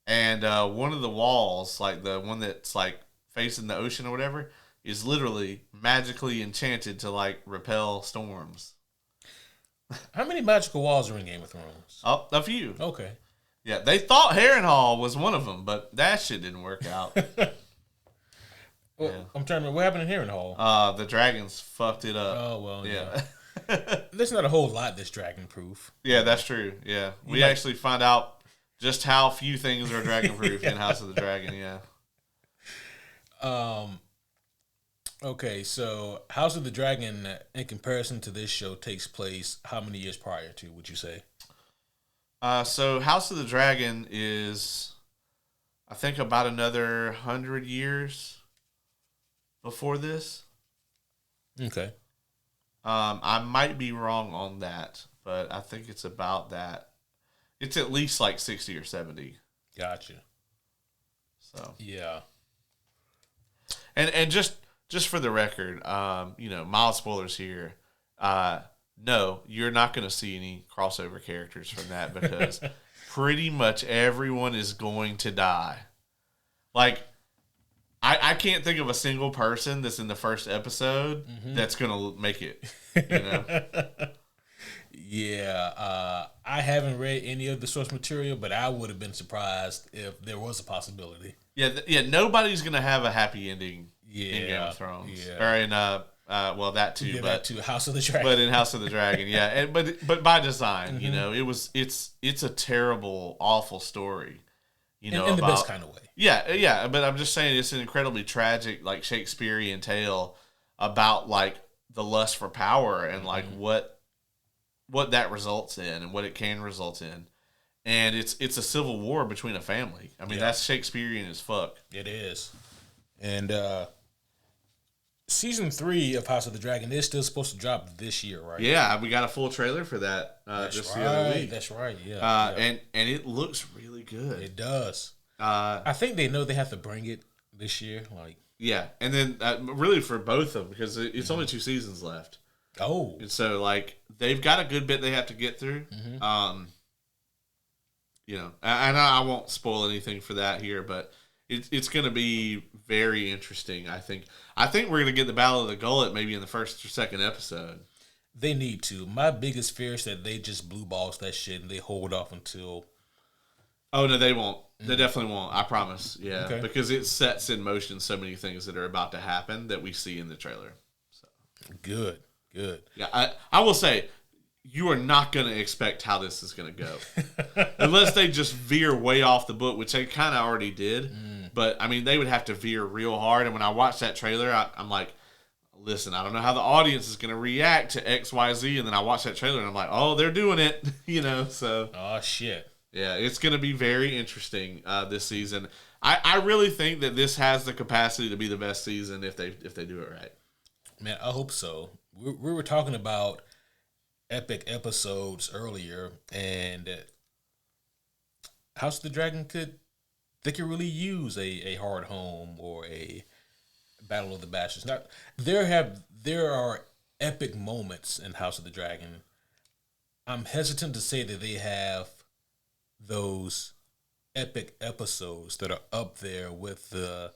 [SPEAKER 2] And one of the walls, like the one that's like facing the ocean or whatever, is literally magically enchanted to like repel storms.
[SPEAKER 1] How many magical walls are in Game of Thrones?
[SPEAKER 2] Oh, a few.
[SPEAKER 1] Okay.
[SPEAKER 2] Yeah, they thought Harrenhal was one of them, but that shit didn't work out.
[SPEAKER 1] Well, yeah. I'm trying to remember what happened in Harrenhal.
[SPEAKER 2] The dragons fucked it up.
[SPEAKER 1] Oh, well, yeah. There's not a whole lot that's dragon proof.
[SPEAKER 2] Yeah, that's true. Yeah. We actually find out just how few things are dragon proof in House of the Dragon, yeah.
[SPEAKER 1] Okay, so House of the Dragon, in comparison to this show, takes place how many years prior to, would you say?
[SPEAKER 2] So House of the Dragon is, I think, about another 100 years before this.
[SPEAKER 1] Okay.
[SPEAKER 2] I might be wrong on that, but I think it's about that. It's at least like 60 or 70.
[SPEAKER 1] Gotcha.
[SPEAKER 2] So
[SPEAKER 1] yeah.
[SPEAKER 2] And just for the record, mild spoilers here. No, you're not going to see any crossover characters from that because pretty much everyone is going to die. Like, I can't think of a single person that's in the first episode that's going to make it, you know?
[SPEAKER 1] Yeah, I haven't read any of the source material, but I would have been surprised if there was a possibility.
[SPEAKER 2] Yeah, nobody's going to have a happy ending in Game of Thrones.
[SPEAKER 1] Yeah.
[SPEAKER 2] Or in, that too.
[SPEAKER 1] Yeah,
[SPEAKER 2] but
[SPEAKER 1] that too, House of the Dragon.
[SPEAKER 2] But in House of the Dragon, yeah. But by design, it's a terrible, awful story.
[SPEAKER 1] In the best kind of way.
[SPEAKER 2] Yeah, but I'm just saying it's an incredibly tragic, like, Shakespearean tale about, like, the lust for power and, like, what that results in and what it can result in. And it's a civil war between a family. I mean, that's Shakespearean as fuck.
[SPEAKER 1] It is. And season 3 of House of the Dragon is still supposed to drop this year, right?
[SPEAKER 2] Yeah, we got a full trailer for that the other week.
[SPEAKER 1] That's right, yeah.
[SPEAKER 2] And it looks really good.
[SPEAKER 1] It does. I think they know they have to bring it this year.
[SPEAKER 2] Yeah, and then really for both of them, because it's only 2 seasons left.
[SPEAKER 1] Oh.
[SPEAKER 2] And so, like, they've got a good bit they have to get through. And I won't spoil anything for that here, but it's going to be very interesting, I think. I think we're going to get the Battle of the Gullet maybe in the first or second episode.
[SPEAKER 1] They need to. My biggest fear is that they just blue balls that shit and they hold off until...
[SPEAKER 2] Oh, no, they won't. They definitely won't. I promise. Yeah.
[SPEAKER 1] Okay.
[SPEAKER 2] Because it sets in motion so many things that are about to happen that we see in the trailer. So
[SPEAKER 1] Good.
[SPEAKER 2] Yeah, I will say, you are not going to expect how this is going to go. Unless they just veer way off the book, which they kind of already did. But, I mean, they would have to veer real hard. And when I watched that trailer, I'm like, listen, I don't know how the audience is going to react to X, Y, Z. And then I watched that trailer and I'm like, oh, they're doing it. So.
[SPEAKER 1] Oh, shit.
[SPEAKER 2] Yeah, it's going to be very interesting this season. I really think that this has the capacity to be the best season if they do it right.
[SPEAKER 1] Man, I hope so. We were talking about epic episodes earlier, and House of the Dragon could really use a Hard Home or a Battle of the Bastards. Now, there are epic moments in House of the Dragon. I'm hesitant to say that they have those epic episodes that are up there with the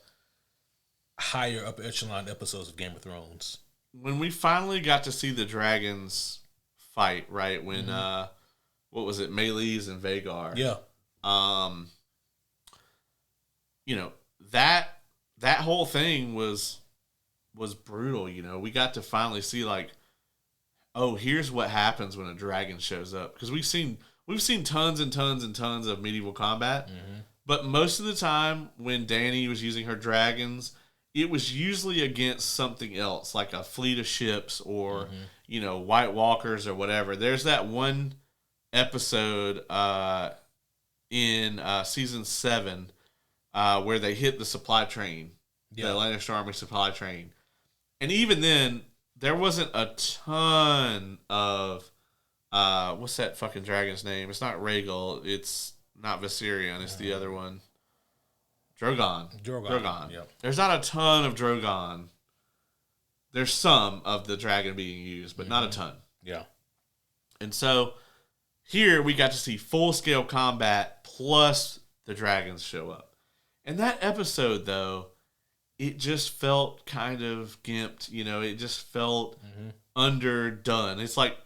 [SPEAKER 1] higher upper echelon episodes of Game of Thrones.
[SPEAKER 2] When we finally got to see the dragons fight, right? When what was it, Melees and Vagar?
[SPEAKER 1] Yeah.
[SPEAKER 2] That whole thing was brutal. We got to finally see, like, oh, here's what happens when a dragon shows up, because we've seen tons and tons and tons of medieval combat, but most of the time when Dany was using her dragons, it was usually against something else, like a fleet of ships or, White Walkers or whatever. There's that one episode in season 7 where they hit the supply train, the Lannister army supply train. And even then, there wasn't a ton of what's that fucking dragon's name? It's not Rhaegal. It's not Viserion. It's the other one. Drogon.
[SPEAKER 1] Yep.
[SPEAKER 2] There's not a ton of Drogon. There's some of the dragon being used, but not a ton.
[SPEAKER 1] Yeah.
[SPEAKER 2] And so here we got to see full-scale combat plus the dragons show up. And that episode, though, it just felt kind of gimped. It just felt underdone. It's like,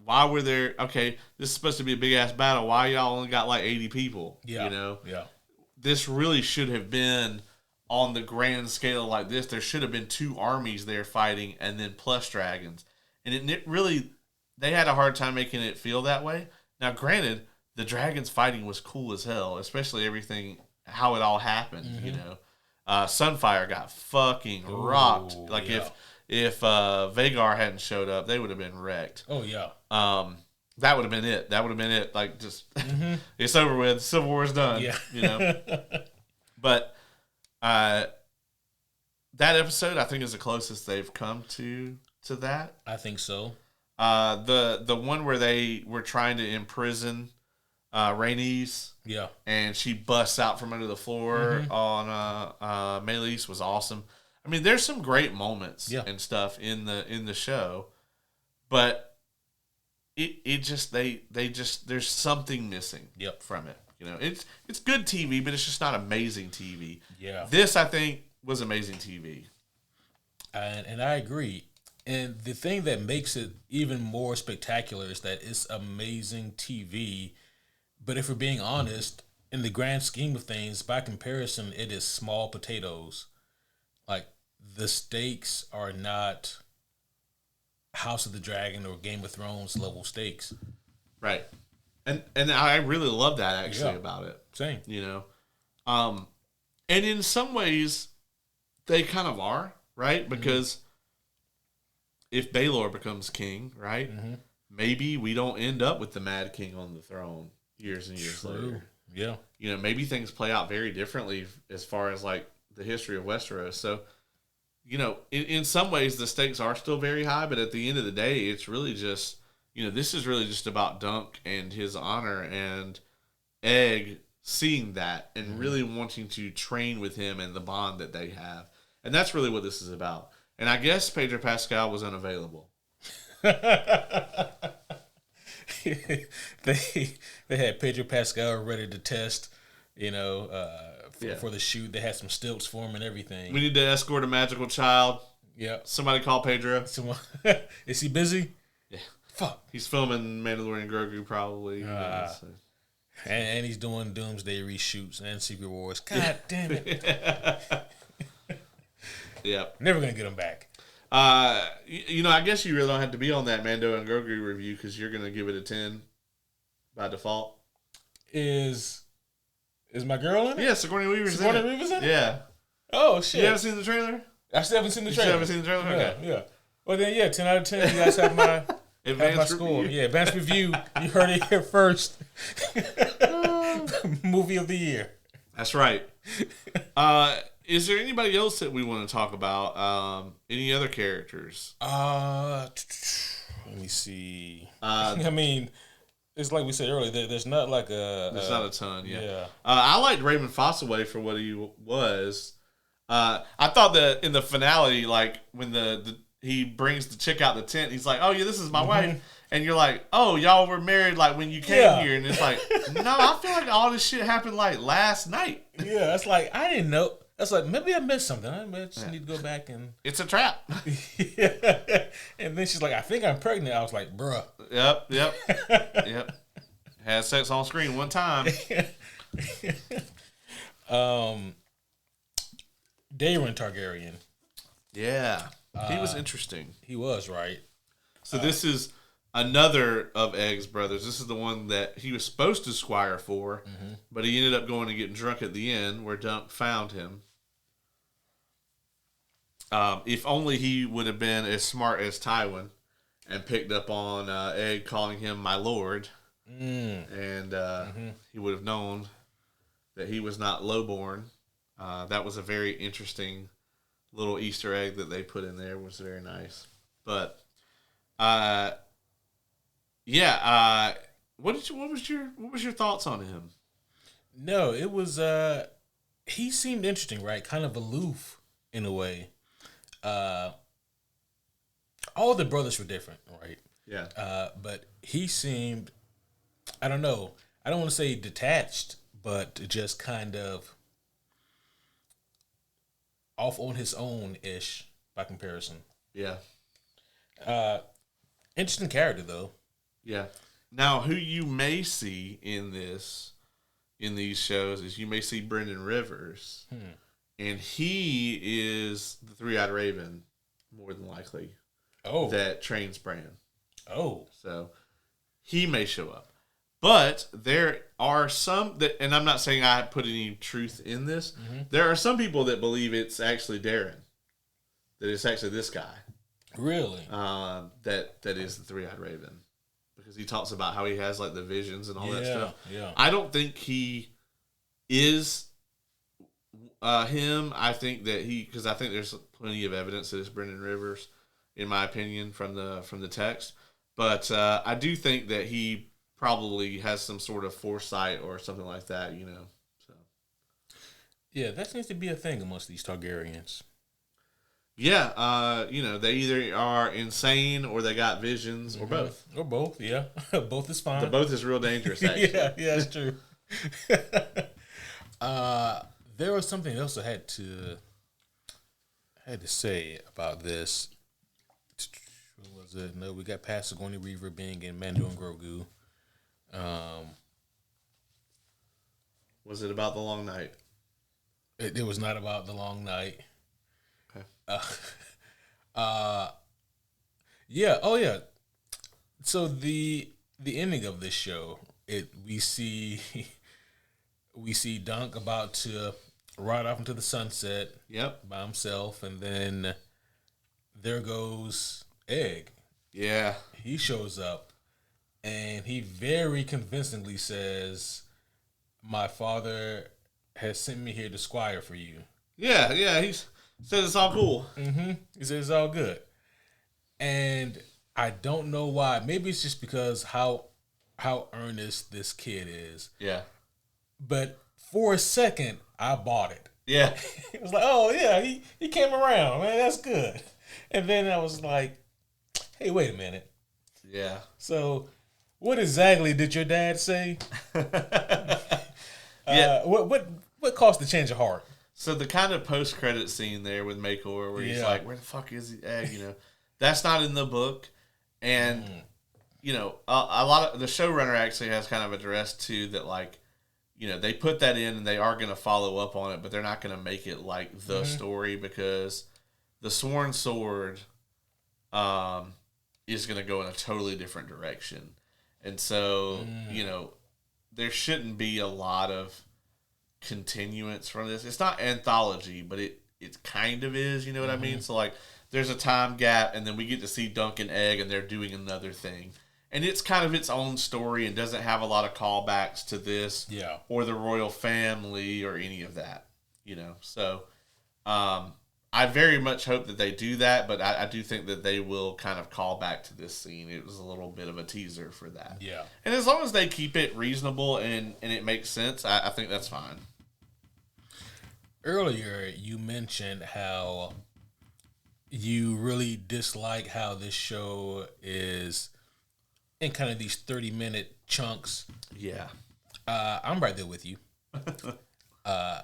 [SPEAKER 2] why were there... Okay, this is supposed to be a big-ass battle. Why y'all only got like 80 people?
[SPEAKER 1] Yeah.
[SPEAKER 2] This really should have been on the grand scale like this. There should have been 2 armies there fighting and then plus dragons. And it really... They had a hard time making it feel that way. Now, granted, the dragons fighting was cool as hell, especially everything, how it all happened, Sunfire got fucking rocked. Like, if Vagar hadn't showed up, they would have been wrecked.
[SPEAKER 1] Oh, yeah.
[SPEAKER 2] That would have been it. Like, just, it's over with. Civil War's done.
[SPEAKER 1] Yeah.
[SPEAKER 2] But that episode, I think, is the closest they've come to that.
[SPEAKER 1] I think so.
[SPEAKER 2] The one where they were trying to imprison Rhaenys. Yeah. And she busts out from under the floor on Meleys was awesome. I mean, there's some great moments and stuff in the show, but it just there's something missing from it. It's good TV, but it's just not amazing TV.
[SPEAKER 1] Yeah.
[SPEAKER 2] This, I think, was amazing TV.
[SPEAKER 1] And I agree. And the thing that makes it even more spectacular is that it's amazing TV. But if we're being honest, in the grand scheme of things, by comparison, it is small potatoes. Like, the stakes are not House of the Dragon or Game of Thrones level stakes.
[SPEAKER 2] Right. And I really love that, actually, about it.
[SPEAKER 1] Same.
[SPEAKER 2] And in some ways, they kind of are, right? Because if Baelor becomes king, right, maybe we don't end up with the Mad King on the throne years and years later.
[SPEAKER 1] Yeah.
[SPEAKER 2] Maybe things play out very differently as far as, like, the history of Westeros. So, in some ways, the stakes are still very high, but at the end of the day, it's really just, this is really just about Dunk and his honor and Egg seeing that and really wanting to train with him and the bond that they have. And that's really what this is about. And I guess Pedro Pascal was unavailable.
[SPEAKER 1] They had Pedro Pascal ready to test, for the shoot. They had some stilts for him and everything.
[SPEAKER 2] We need to escort a magical child.
[SPEAKER 1] Yeah.
[SPEAKER 2] Somebody call Pedro.
[SPEAKER 1] Is he busy?
[SPEAKER 2] Yeah. Fuck. He's filming Mandalorian Grogu probably.
[SPEAKER 1] And he's doing Doomsday reshoots and Secret Wars. God damn it.
[SPEAKER 2] Yep.
[SPEAKER 1] Never going to get him back.
[SPEAKER 2] I guess you really don't have to be on that Mando and Grogu review because you're going to give it a 10 by default.
[SPEAKER 1] Is my girl in it?
[SPEAKER 2] Yeah, Sigourney Weaver's in it. Yeah.
[SPEAKER 1] Oh, shit.
[SPEAKER 2] You haven't seen the trailer?
[SPEAKER 1] I still haven't seen the trailer.
[SPEAKER 2] You haven't seen the trailer? Okay.
[SPEAKER 1] Yeah. Well, then, 10 out of 10. You guys have my advanced score. Review. Yeah, advanced review. You heard it here first. Movie of the year.
[SPEAKER 2] That's right. Is there anybody else that we want to talk about? Any other characters?
[SPEAKER 1] Let me see. I mean, it's like we said earlier. There's not like
[SPEAKER 2] there's not a ton. Yeah. I liked Raymond Fossaway for what he was. I thought that in the finale, like when he brings the chick out the tent, he's like, "Oh yeah, this is my wife," and you're like, "Oh, y'all were married like when you came here," and it's like, "No, I feel like all this shit happened like last night."
[SPEAKER 1] Yeah, that's like I didn't know. That's like, maybe I missed something. I just need to go back and...
[SPEAKER 2] It's a trap.
[SPEAKER 1] Yeah. And then she's like, I think I'm pregnant. I was like, bruh.
[SPEAKER 2] Yep. Had sex on screen one time.
[SPEAKER 1] Daeron Targaryen.
[SPEAKER 2] Yeah. He was interesting.
[SPEAKER 1] He was, right?
[SPEAKER 2] So this is another of Egg's brothers. This is the one that he was supposed to squire for, but he ended up going and getting drunk at the end where Dunk found him. If only he would have been as smart as Tywin and picked up on Egg calling him my lord. And he would have known that he was not lowborn. That was a very interesting little Easter egg that they put in there. It was very nice. But what was your thoughts on him?
[SPEAKER 1] No, it was he seemed interesting, right? Kind of aloof in a way. All the brothers were different, right?
[SPEAKER 2] Yeah.
[SPEAKER 1] But he seemed, I don't know, I don't want to say detached, but just kind of off on his own ish by comparison.
[SPEAKER 2] Yeah.
[SPEAKER 1] Interesting character though.
[SPEAKER 2] Yeah. Now, who you may see in these shows is you may see Brendan Rivers, and he is the three-eyed raven, more than likely.
[SPEAKER 1] Oh,
[SPEAKER 2] that trains Bran.
[SPEAKER 1] Oh,
[SPEAKER 2] so he may show up, but there are some that, and I'm not saying I put any truth in this. There are some people that believe it's actually Darren, that it's actually this guy.
[SPEAKER 1] Really?
[SPEAKER 2] That is the three-eyed raven. Because he talks about how he has like the visions and all that stuff.
[SPEAKER 1] Yeah.
[SPEAKER 2] I don't think he is him. I think that because I think there's plenty of evidence that it's Brendan Rivers, in my opinion, from the text. But I do think that he probably has some sort of foresight or something like that, So
[SPEAKER 1] yeah, that seems to be a thing amongst these Targaryens.
[SPEAKER 2] Yeah, they either are insane or they got visions or both.
[SPEAKER 1] Or both, yeah. Both is fine.
[SPEAKER 2] The both is real dangerous, actually.
[SPEAKER 1] yeah, that's true. There was something else I had to say about this. What was it? No, we got past Sigourney Weaver being in Mando and Grogu.
[SPEAKER 2] Was it about the long night?
[SPEAKER 1] It was not about the long night. Yeah. Oh, yeah. So the ending of this show, we see Dunk about to ride off into the sunset.
[SPEAKER 2] Yep.
[SPEAKER 1] By himself, and then there goes Egg.
[SPEAKER 2] Yeah.
[SPEAKER 1] He shows up, and he very convincingly says, "My father has sent me here to squire for you."
[SPEAKER 2] Yeah. He says it's all cool.
[SPEAKER 1] He says it's all good. And I don't know why. Maybe it's just because how earnest this kid is.
[SPEAKER 2] Yeah.
[SPEAKER 1] But for a second, I bought it.
[SPEAKER 2] Yeah.
[SPEAKER 1] It was like, oh, yeah, he came around, man. That's good. And then I was like, hey, wait a minute.
[SPEAKER 2] Yeah.
[SPEAKER 1] So what exactly did your dad say?
[SPEAKER 2] Yeah.
[SPEAKER 1] What caused the change of heart?
[SPEAKER 2] So the kind of post-credit scene there with Makor where he's like, where the fuck is the Egg? That's not in the book. And, a lot of the showrunner actually has kind of addressed too that like, they put that in and they are going to follow up on it, but they're not going to make it like the story because the Sworn Sword is going to go in a totally different direction. And so, there shouldn't be a lot of continuance from this. It's not anthology, but it kind of is, you know what I mean? So like there's a time gap and then we get to see Dunk and Egg and they're doing another thing. And it's kind of its own story and doesn't have a lot of callbacks to this or the royal family or any of that, So I very much hope that they do that, but I do think that they will kind of call back to this scene. It was a little bit of a teaser for that.
[SPEAKER 1] Yeah.
[SPEAKER 2] And as long as they keep it reasonable and it makes sense, I think that's fine.
[SPEAKER 1] Earlier, you mentioned how you really dislike how this show is in kind of these 30-minute chunks.
[SPEAKER 2] Yeah.
[SPEAKER 1] I'm right there with you. And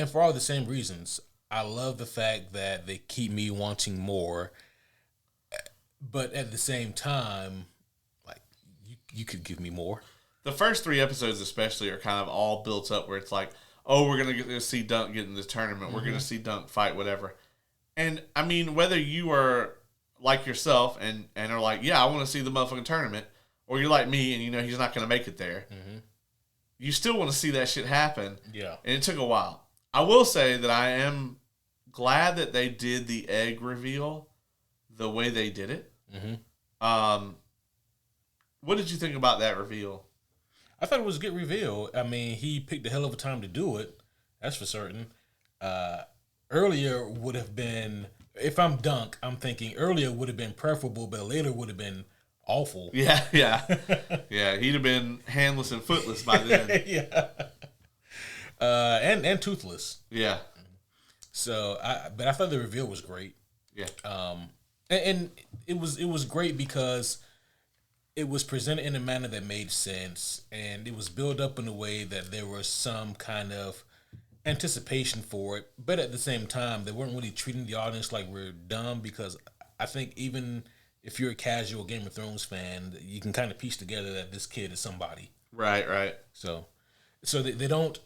[SPEAKER 1] for all the same reasons. I love the fact that they keep me wanting more, but at the same time, like, you could give me more.
[SPEAKER 2] The first 3 episodes especially are kind of all built up where it's like, oh, we're going to get to see Dunk get in this tournament. We're going to see Dunk fight, whatever. And, I mean, whether you are like yourself and are like, yeah, I want to see the motherfucking tournament, or you're like me and he's not going to make it there, you still want to see that shit happen.
[SPEAKER 1] Yeah.
[SPEAKER 2] And it took a while. I will say that I am glad that they did the Egg reveal the way they did it. What did you think about that reveal?
[SPEAKER 1] I thought it was a good reveal. I mean, he picked a hell of a time to do it. That's for certain. Earlier would have been, if I'm Dunk, I'm thinking earlier would have been preferable, but later would have been awful.
[SPEAKER 2] Yeah. He'd have been handless and footless by then.
[SPEAKER 1] Yeah. And toothless.
[SPEAKER 2] Yeah.
[SPEAKER 1] So, but I thought the reveal was great.
[SPEAKER 2] Yeah.
[SPEAKER 1] And it was great because it was presented in a manner that made sense, and it was built up in a way that there was some kind of anticipation for it, but at the same time, they weren't really treating the audience like we're dumb, because I think even if you're a casual Game of Thrones fan, you can kind of piece together that this kid is somebody.
[SPEAKER 2] Right.
[SPEAKER 1] So they don't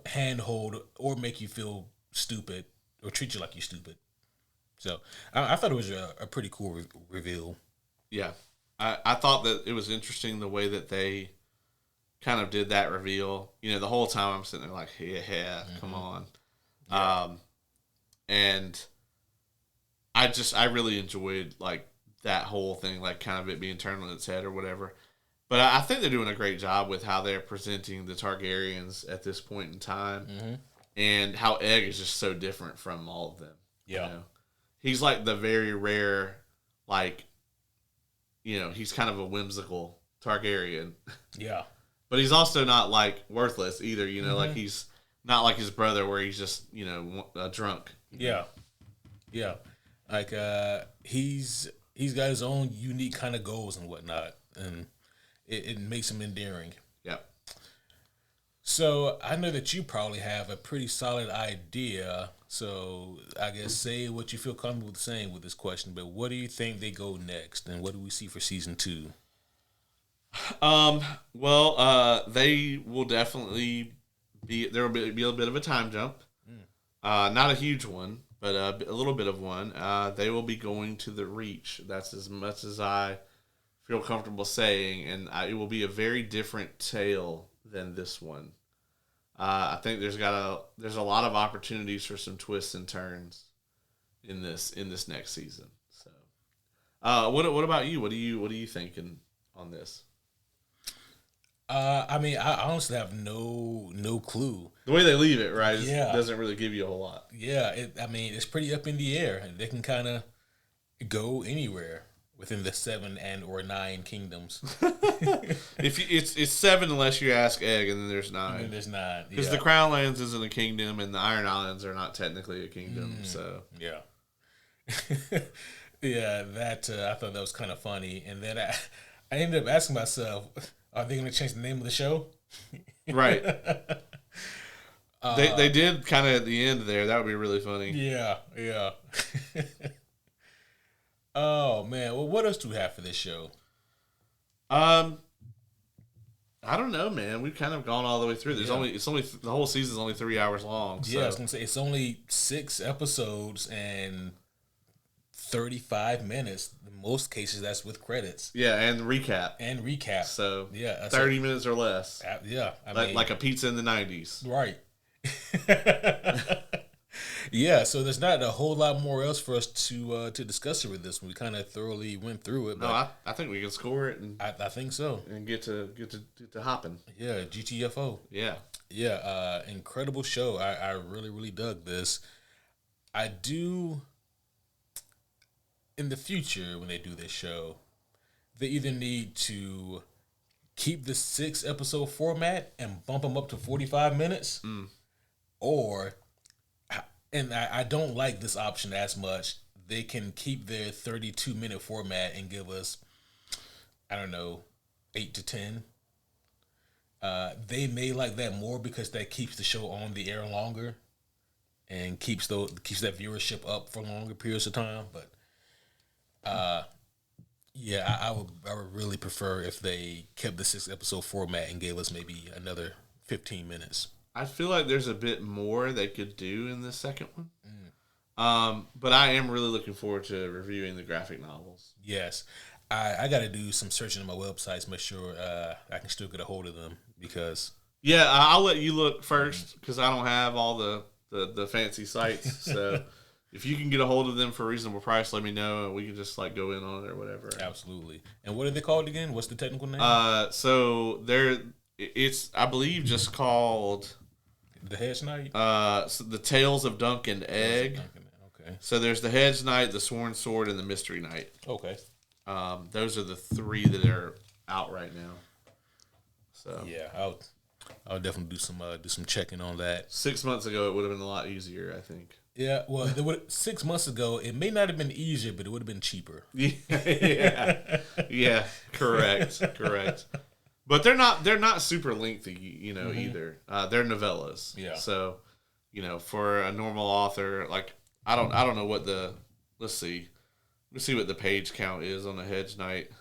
[SPEAKER 1] handhold or make you feel stupid or treat you like you're stupid. So I thought it was a pretty cool reveal.
[SPEAKER 2] Yeah. I thought that it was interesting the way that they kind of did that reveal. You know, the whole time I'm sitting there like, yeah, come on. Yeah. And I really enjoyed like that whole thing, like kind of it being turned on its head or whatever. But I think they're doing a great job with how they're presenting the Targaryens at this point in time, and how Egg is just so different from all of them.
[SPEAKER 1] Yeah.
[SPEAKER 2] You know? He's like the very rare, like, you know, he's kind of a whimsical Targaryen.
[SPEAKER 1] Yeah.
[SPEAKER 2] But he's also not, like, worthless either, you know, like he's not like his brother where he's just, you know, drunk.
[SPEAKER 1] Yeah. Yeah. Like, he's got his own unique kind of goals and whatnot, and it makes him endearing.
[SPEAKER 2] Yeah.
[SPEAKER 1] So I know that you probably have a pretty solid idea. So I guess say what you feel comfortable with saying with this question. But what do you think they go next, and what do we see for season 2?
[SPEAKER 2] Well, they will definitely be. There will be a bit of a time jump. Not a huge one, but a little bit of one. They will be going to the Reach. That's as much as I feel comfortable saying, and it will be a very different tale than this one. I think there's a lot of opportunities for some twists and turns in this next season. So, what about you? What are you thinking on this?
[SPEAKER 1] I mean, I honestly have no clue.
[SPEAKER 2] The way they leave it, right?
[SPEAKER 1] Yeah.
[SPEAKER 2] Doesn't really give you a whole lot.
[SPEAKER 1] Yeah, I mean, it's pretty up in the air, and they can kind of go anywhere within the 7 and or 9 kingdoms.
[SPEAKER 2] It's 7 unless you ask Egg, and then there's 9.
[SPEAKER 1] And then there's 9
[SPEAKER 2] because the Crown Lands isn't a kingdom, and the Iron Islands are not technically a kingdom. So
[SPEAKER 1] yeah, yeah. That I thought that was kind of funny, and then I ended up asking myself, are they going to change the name of the show?
[SPEAKER 2] Right. They did kind of at the end there. That would be really funny.
[SPEAKER 1] Yeah. Oh man, well, what else do we have for this show?
[SPEAKER 2] I don't know, man. We've kind of gone all the way through. It's only the whole season's only 3 hours long. So.
[SPEAKER 1] Yeah, I was gonna say it's only 6 episodes and 35 minutes. In most cases, that's with credits.
[SPEAKER 2] Yeah, and recap.
[SPEAKER 1] So yeah,
[SPEAKER 2] 30 minutes or less.
[SPEAKER 1] Yeah, I mean,
[SPEAKER 2] like a pizza in the 90s.
[SPEAKER 1] Right. Yeah, so there's not a whole lot more else for us to discuss with this one. We kind of thoroughly went through it. But
[SPEAKER 2] no, I think we can score it, and
[SPEAKER 1] I think so,
[SPEAKER 2] and get to hopping.
[SPEAKER 1] Yeah, GTFO. Yeah. Incredible show. I really dug this. I do. In the future, when they do this show, they either need to keep the 6-episode format and bump them up to 45 minutes, or. And I don't like this option as much. They can keep their 32-minute format and give us, I don't know, 8 to 10. They may like that more because that keeps the show on the air longer and keeps that viewership up for longer periods of time. But yeah, I would really prefer if they kept the 6-episode format and gave us maybe another 15 minutes.
[SPEAKER 2] I feel like there's a bit more they could do in the second one. But I am really looking forward to reviewing the graphic novels.
[SPEAKER 1] Yes. I got to do some searching on my websites, make sure I can still get a hold of them because...
[SPEAKER 2] Yeah, I'll let you look first because I don't have all the fancy sites. So, if you can get a hold of them for a reasonable price, let me know, and we can just like go in on it or whatever.
[SPEAKER 1] Absolutely. And what are they called again? What's the technical name?
[SPEAKER 2] So it's I believe just called
[SPEAKER 1] the Hedge Knight.
[SPEAKER 2] So the Tales of Dunk and Egg.
[SPEAKER 1] Okay.
[SPEAKER 2] So there's the Hedge Knight, the Sworn Sword, and the Mystery Knight.
[SPEAKER 1] Okay.
[SPEAKER 2] Those are the 3 that are out right now. So
[SPEAKER 1] yeah, I'll definitely do some checking on that.
[SPEAKER 2] 6 months ago, it would have been a lot easier, I think.
[SPEAKER 1] Yeah, well, 6 months ago, it may not have been easier, but it would have been cheaper.
[SPEAKER 2] Yeah, correct. But they're not super lengthy, either. They're novellas.
[SPEAKER 1] Yeah.
[SPEAKER 2] So, for a normal author, like I don't know what let's see what the page count is on a Hedge Knight.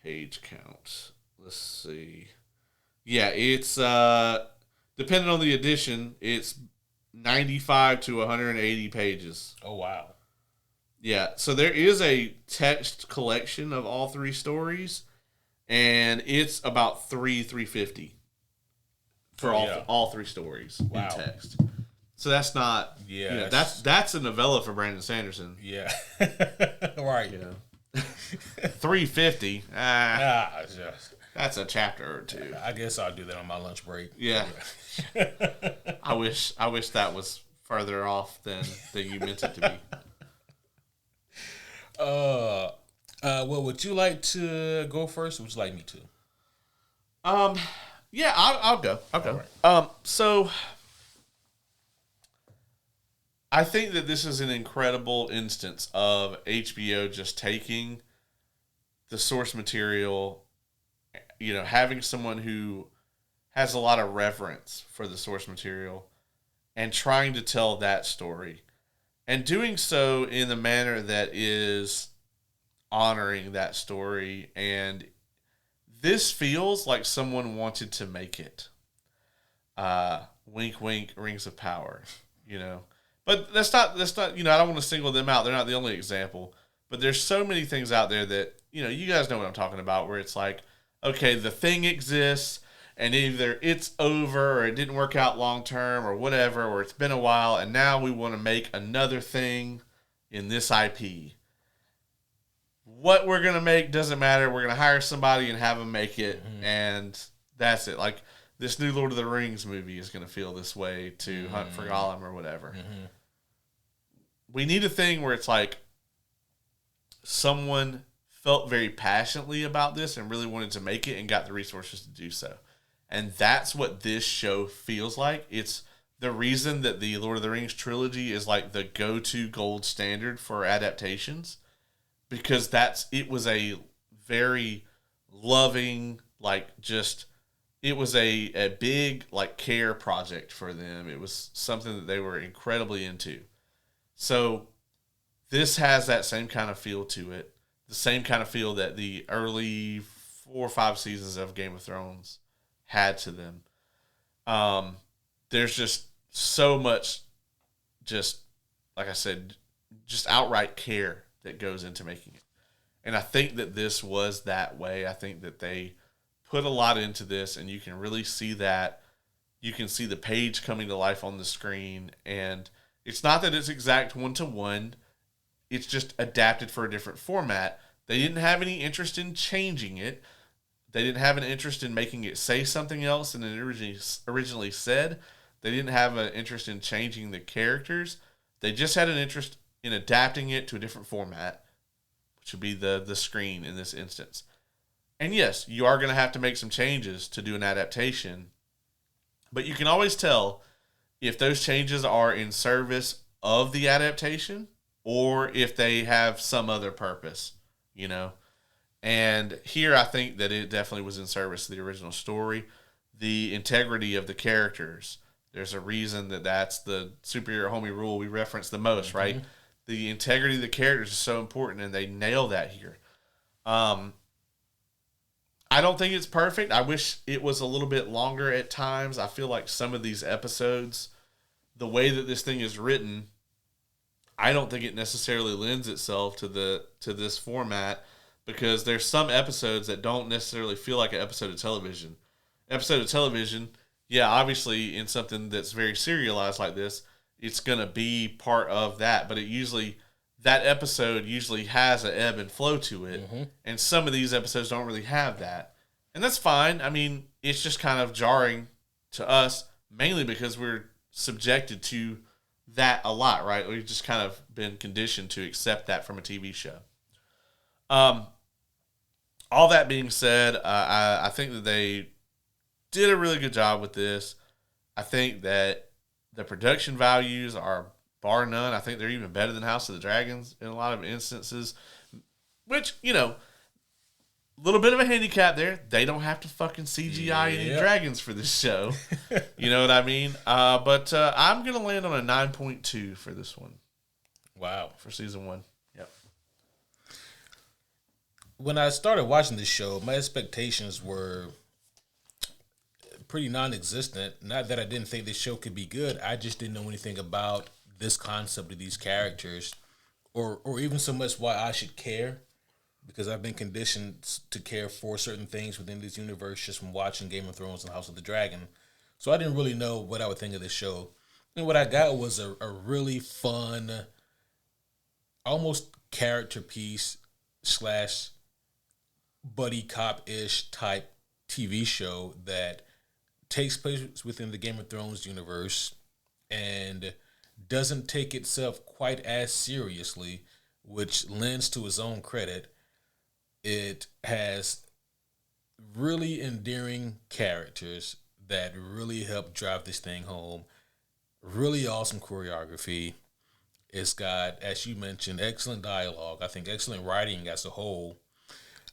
[SPEAKER 2] Page count. Let's see. Yeah, it's depending on the edition, it's 95 to 180 pages.
[SPEAKER 1] Oh wow.
[SPEAKER 2] Yeah, so there is a text collection of all 3 stories, and it's about $350 for all 3 stories in text. So that's not that's a novella for Brandon Sanderson.
[SPEAKER 1] Yeah. Right.
[SPEAKER 2] $350. That's a chapter or 2.
[SPEAKER 1] I guess I'll do that on my lunch break.
[SPEAKER 2] Yeah. I wish that was further off than you meant it to be.
[SPEAKER 1] Well, would you like to go first, or would you like me to?
[SPEAKER 2] Yeah, I'll go.
[SPEAKER 1] Right.
[SPEAKER 2] So I think that this is an incredible instance of HBO just taking the source material, having someone who has a lot of reverence for the source material and trying to tell that story, and doing so in a manner that is honoring that story. And this feels like someone wanted to make it. Wink, wink, Rings of Power, But that's not, I don't want to single them out. They're not the only example. But there's so many things out there that, you guys know what I'm talking about, where it's like, okay, the thing exists, and either it's over or it didn't work out long term or whatever, or it's been a while, and now we want to make another thing in this IP. What we're going to make doesn't matter. We're going to hire somebody and have them make it, and that's it. Like, this new Lord of the Rings movie is going to feel this way to Hunt for Gollum or whatever. Mm-hmm. We need a thing where it's like someone felt very passionately about this and really wanted to make it and got the resources to do so. And that's what this show feels like. It's the reason that the Lord of the Rings trilogy is like the go-to gold standard for adaptations, because it was a very loving, it was a big care project for them. It was something that they were incredibly into. So this has that same kind of feel to it. The same kind of feel that the early 4 or 5 seasons of Game of Thrones had to them. There's just so much, like I said, just outright care that goes into making it. And I think that this was that way. I think that they put a lot into this, and you can really see that. You can see the page coming to life on the screen, and it's not that it's exact 1-to-1. It's just adapted for a different format. They didn't have any interest in changing it. They didn't have an interest in making it say something else than it originally said. They didn't have an interest in changing the characters. They just had an interest in adapting it to a different format, which would be the screen in this instance. And yes, you are going to have to make some changes to do an adaptation, but you can always tell if those changes are in service of the adaptation or if they have some other purpose, And here I think that it definitely was in service to the original story. The integrity of the characters. There's a reason that that's the superhero homie rule we reference the most, mm-hmm. right? The integrity of the characters is so important, and they nail that here. I don't think it's perfect. I wish it was a little bit longer at times. I feel like some of these episodes, the way that this thing is written, I don't think it necessarily lends itself to this format, because there's some episodes that don't necessarily feel like an episode of television. Episode of television, yeah, obviously in something that's very serialized like this, it's going to be part of that. But that episode usually has an ebb and flow to it. Mm-hmm. And some of these episodes don't really have that. And that's fine. I mean, it's just kind of jarring to us, mainly because we're subjected to that a lot, right? We've just kind of been conditioned to accept that from a TV show. All that being said, I think that they did a really good job with this. I think that the production values are bar none. I think they're even better than House of the Dragons in a lot of instances, which, you know, a little bit of a handicap there. They don't have to fucking CGI any dragons for this show. You know what I mean? But I'm going to land on a 9.2 for this one.
[SPEAKER 1] Wow.
[SPEAKER 2] For season 1. Yep.
[SPEAKER 1] When I started watching this show, my expectations were pretty non-existent. Not that I didn't think this show could be good. I just didn't know anything about this concept of these characters or even so much why I should care. Because I've been conditioned to care for certain things within this universe just from watching Game of Thrones and House of the Dragon. So I didn't really know what I would think of this show. And what I got was a really fun, almost character piece / buddy cop-ish type TV show that takes place within the Game of Thrones universe and doesn't take itself quite as seriously, which lends to its own credit. It has really endearing characters that really help drive this thing home. Really awesome choreography. It's got, as you mentioned, excellent dialogue. I think excellent writing as a whole.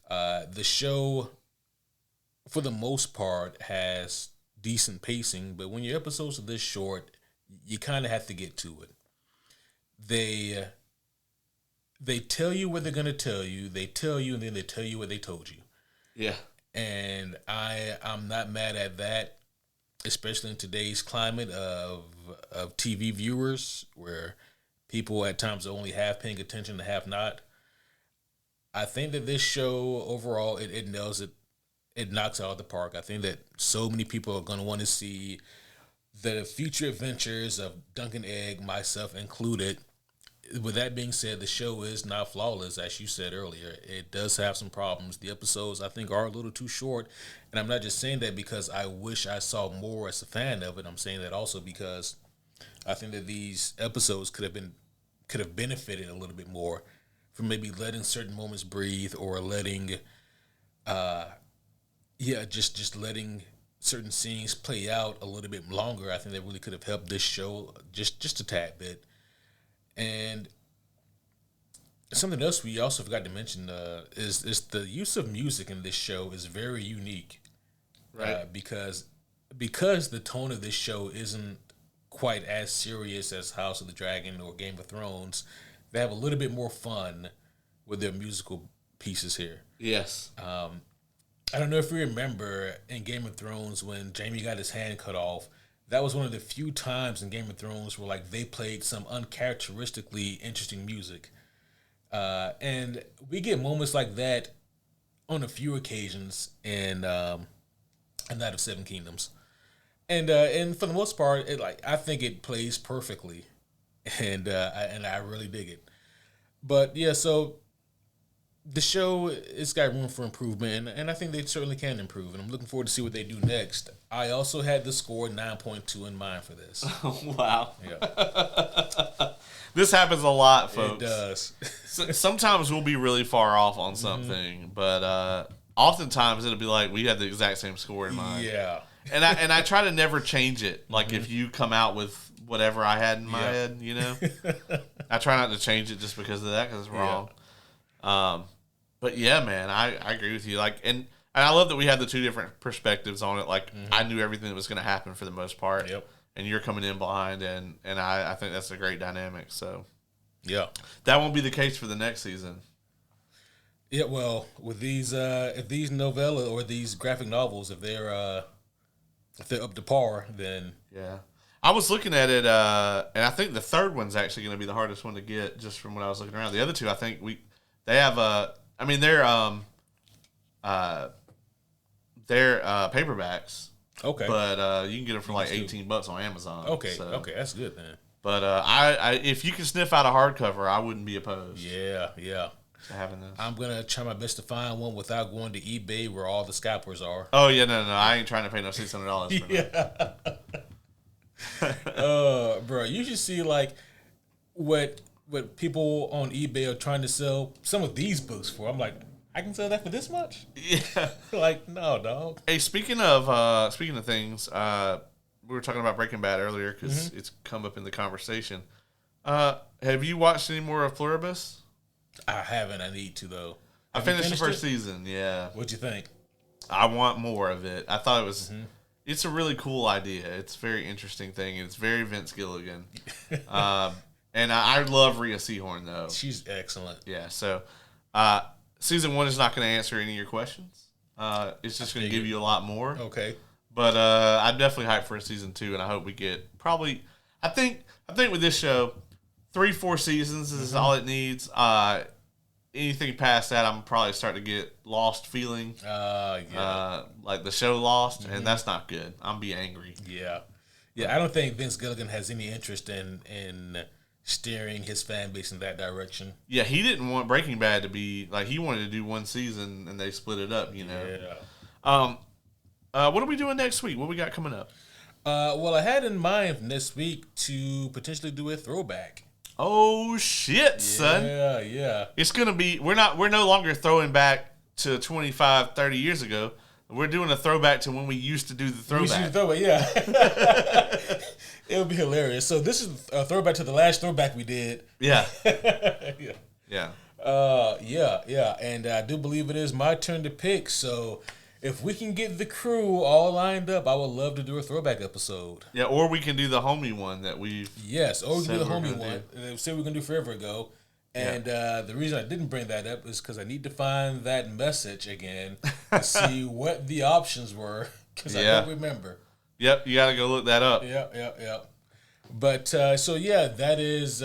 [SPEAKER 1] The show, for the most part, has decent pacing, but when your episodes are this short, you kind of have to get to it. They tell you what they're going to tell you. They tell you, and then they tell you what they told you.
[SPEAKER 2] Yeah.
[SPEAKER 1] And I'm not mad at that, especially in today's climate of TV viewers where people at times are only half paying attention to half not. I think that this show overall, it nails it. It knocks it out of the park. I think that so many people are going to want to see the future adventures of Duncan Egg, myself included. With that being said, the show is not flawless, as you said earlier. It does have some problems. The episodes, I think, are a little too short. And I'm not just saying that because I wish I saw more as a fan of it. I'm saying that also because I think that these episodes could have benefited a little bit more from maybe letting certain moments breathe or letting, just letting certain scenes play out a little bit longer. I think that really could have helped this show just a tad bit. And something else we also forgot to mention is the use of music in this show is very unique,
[SPEAKER 2] right?
[SPEAKER 1] Because the tone of this show isn't quite as serious as House of the Dragon or Game of Thrones. They have a little bit more fun with their musical pieces here.
[SPEAKER 2] Yes.
[SPEAKER 1] I don't know if you remember in Game of Thrones when Jaime got his hand cut off. That was one of the few times in Game of Thrones where like they played some uncharacteristically interesting music. And we get moments like that on a few occasions in Night of Seven Kingdoms. And for the most part, I think it plays perfectly. And I really dig it. But yeah, so the show, it's got room for improvement, and I think they certainly can improve, and I'm looking forward to see what they do next. I also had the score 9.2 in mind for this.
[SPEAKER 2] Oh, wow.
[SPEAKER 1] Yeah.
[SPEAKER 2] This happens a lot, folks.
[SPEAKER 1] It does.
[SPEAKER 2] Sometimes we'll be really far off on something, but oftentimes it'll be like we had the exact same score in mind.
[SPEAKER 1] Yeah.
[SPEAKER 2] And I try to never change it. Like if you come out with whatever I had in my head, you know, I try not to change it just because of that, because it's wrong. Yeah. But yeah, man, I agree with you. Like, and I love that we had the two different perspectives on it. Like, I knew everything that was going to happen for the most part.
[SPEAKER 1] Yep.
[SPEAKER 2] And you're coming in blind, and I think that's a great dynamic. So,
[SPEAKER 1] yeah, that
[SPEAKER 2] won't be the case for the next season.
[SPEAKER 1] Yeah, well, with these if these novella or these graphic novels, if they're up to par, then
[SPEAKER 2] yeah. I was looking at it, and I think the third one's actually going to be the hardest one to get, just from what I was looking around. The other two, I think they have they're paperbacks.
[SPEAKER 1] Okay.
[SPEAKER 2] But you can get them for like $18 on Amazon.
[SPEAKER 1] Okay. Okay, that's good then.
[SPEAKER 2] But I if you can sniff out a hardcover, I wouldn't be opposed.
[SPEAKER 1] Yeah.
[SPEAKER 2] To having this.
[SPEAKER 1] I'm gonna try my best to find one without going to eBay where all the scalpers are.
[SPEAKER 2] Oh yeah, no, I ain't trying to pay no $600 for
[SPEAKER 1] that. Bro, you should see like what people on eBay are trying to sell some of these books for. I'm like, I can sell that for this much?
[SPEAKER 2] Yeah.
[SPEAKER 1] Like, no, dog.
[SPEAKER 2] Hey, speaking of things, we were talking about Breaking Bad earlier because it's come up in the conversation. Have you watched any more of Pluribus?
[SPEAKER 1] I haven't. I need to, though.
[SPEAKER 2] I finished the first season, yeah.
[SPEAKER 1] What'd you think?
[SPEAKER 2] I want more of it. I thought it was... It's a really cool idea. It's a very interesting thing. It's very Vince Gilligan. And I love Rhea Seehorn, though.
[SPEAKER 1] She's excellent.
[SPEAKER 2] Yeah, so season 1 is not going to answer any of your questions. It's just going to give you a lot more.
[SPEAKER 1] Okay.
[SPEAKER 2] But I'm definitely hyped for a season 2, and I hope we get probably... I think with this show, 3-4 seasons is all it needs. Anything past that, I'm probably starting to get lost feeling. Like the show Lost, and that's not good. I'm be angry.
[SPEAKER 1] Yeah. I don't think Vince Gilligan has any interest in steering his fan base in that direction.
[SPEAKER 2] Yeah, he didn't want Breaking Bad to be like he wanted to do one season, and they split it up. You know.
[SPEAKER 1] Yeah.
[SPEAKER 2] What are we doing next week? What we got coming up?
[SPEAKER 1] Well, I had in mind this week to potentially do a throwback.
[SPEAKER 2] Oh shit, son.
[SPEAKER 1] Yeah. It's
[SPEAKER 2] gonna be we're no longer throwing back to 25, 30 years ago. We're doing a throwback to when we used to do the throwback.
[SPEAKER 1] Yeah. It would be hilarious. So this is a throwback to the last throwback we did.
[SPEAKER 2] Yeah.
[SPEAKER 1] Yeah. And I do believe it is my turn to pick. So if we can get the crew all lined up, I would love to do a throwback episode.
[SPEAKER 2] Yeah, or we can do the homie one that we've...
[SPEAKER 1] Yes, or we can do the homie one that said we can do forever ago. And the reason I didn't bring that up is because I need to find that message again to see what the options were, because I don't remember.
[SPEAKER 2] Yep, you got to go look that up.
[SPEAKER 1] Yeah. But, that is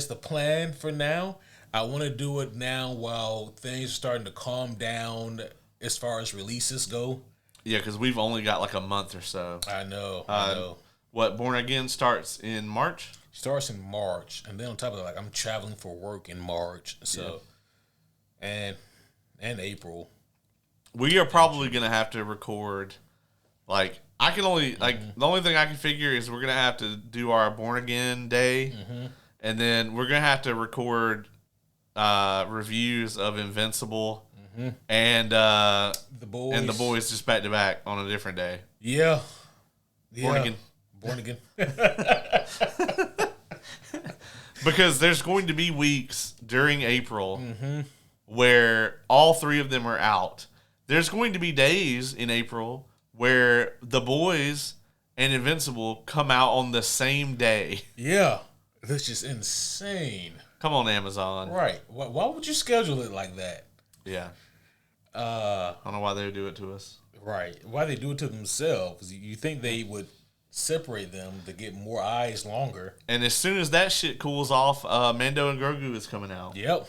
[SPEAKER 1] the plan for now. I want to do it now while things are starting to calm down as far as releases go.
[SPEAKER 2] Yeah, because we've only got like a month or so.
[SPEAKER 1] I know.
[SPEAKER 2] What, Born Again starts in March?
[SPEAKER 1] Starts in March. And then on top of that, like, I'm traveling for work in March. So, and April.
[SPEAKER 2] We are probably going to have to record, like, I can only, like, the only thing I can figure is we're going to have to do our Born Again day. And then we're going to have to record reviews of Invincible. And the boys just back to back on a different day.
[SPEAKER 1] Yeah.
[SPEAKER 2] Born Again. Because there's going to be weeks during April where all three of them are out. There's going to be days in April where the boys and Invincible come out on the same day.
[SPEAKER 1] Yeah. That's just insane.
[SPEAKER 2] Come on, Amazon.
[SPEAKER 1] Right. Why would you schedule it like that?
[SPEAKER 2] Yeah. I don't know why they would do it to us.
[SPEAKER 1] Right. Why they do it to themselves. You think they would separate them to get more eyes longer.
[SPEAKER 2] And as soon as that shit cools off, Mando and Grogu is coming out.
[SPEAKER 1] Yep.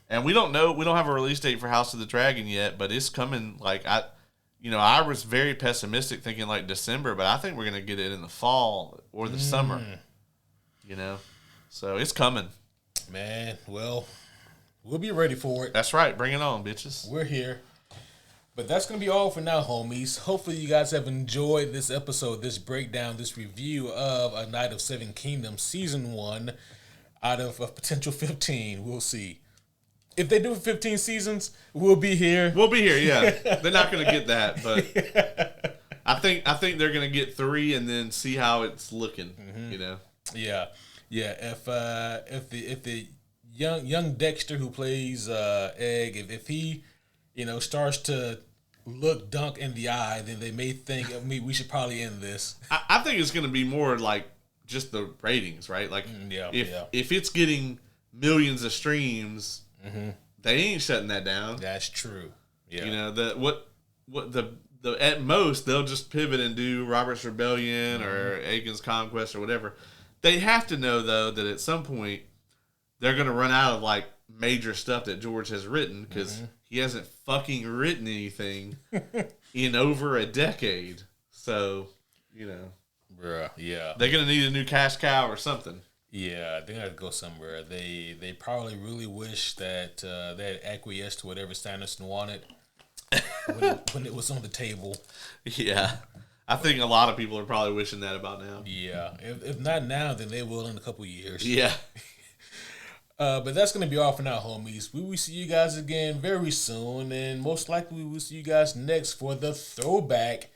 [SPEAKER 2] And we don't have a release date for House of the Dragon yet, but it's coming. Like I was very pessimistic thinking like December, but I think we're going to get it in the fall or the summer. You know? So it's coming.
[SPEAKER 1] Man, well, we'll be ready for it.
[SPEAKER 2] That's right. Bring it on, bitches.
[SPEAKER 1] We're here. But that's going to be all for now, homies. Hopefully you guys have enjoyed this episode, this breakdown, this review of A Knight of Seven Kingdoms Season 1 out of a potential 15. We'll see. If they do 15 seasons, we'll be here.
[SPEAKER 2] We'll be here, yeah. They're not going to get that, but I think they're going to get 3 and then see how it's looking, you know?
[SPEAKER 1] Yeah. If the young Dexter who plays Egg, if he starts to look Dunk in the eye, then they may think we should probably end this.
[SPEAKER 2] I think it's going to be more like just the ratings, right? Like if it's getting millions of streams, they ain't shutting that down.
[SPEAKER 1] That's true. Yeah.
[SPEAKER 2] You know the at most they'll just pivot and do Robert's Rebellion or Aegon's Conquest or whatever. They have to know though that at some point they're going to run out of like major stuff that George has written because he hasn't fucking written anything in over a decade. So, yeah.
[SPEAKER 1] They're
[SPEAKER 2] going to need a new cash cow or something.
[SPEAKER 1] Yeah, they gotta go somewhere. They probably really wish that they had acquiesced to whatever Sanderson wanted when it was on the table.
[SPEAKER 2] Yeah. I think a lot of people are probably wishing that about now.
[SPEAKER 1] Yeah. If not now, then they will in a couple years.
[SPEAKER 2] Yeah.
[SPEAKER 1] But that's going to be all for now, homies. We will see you guys again very soon. And most likely we will see you guys next for the throwback.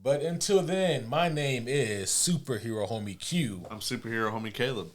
[SPEAKER 1] But until then, my name is Superhero Homie Q.
[SPEAKER 2] I'm Superhero Homie Caleb.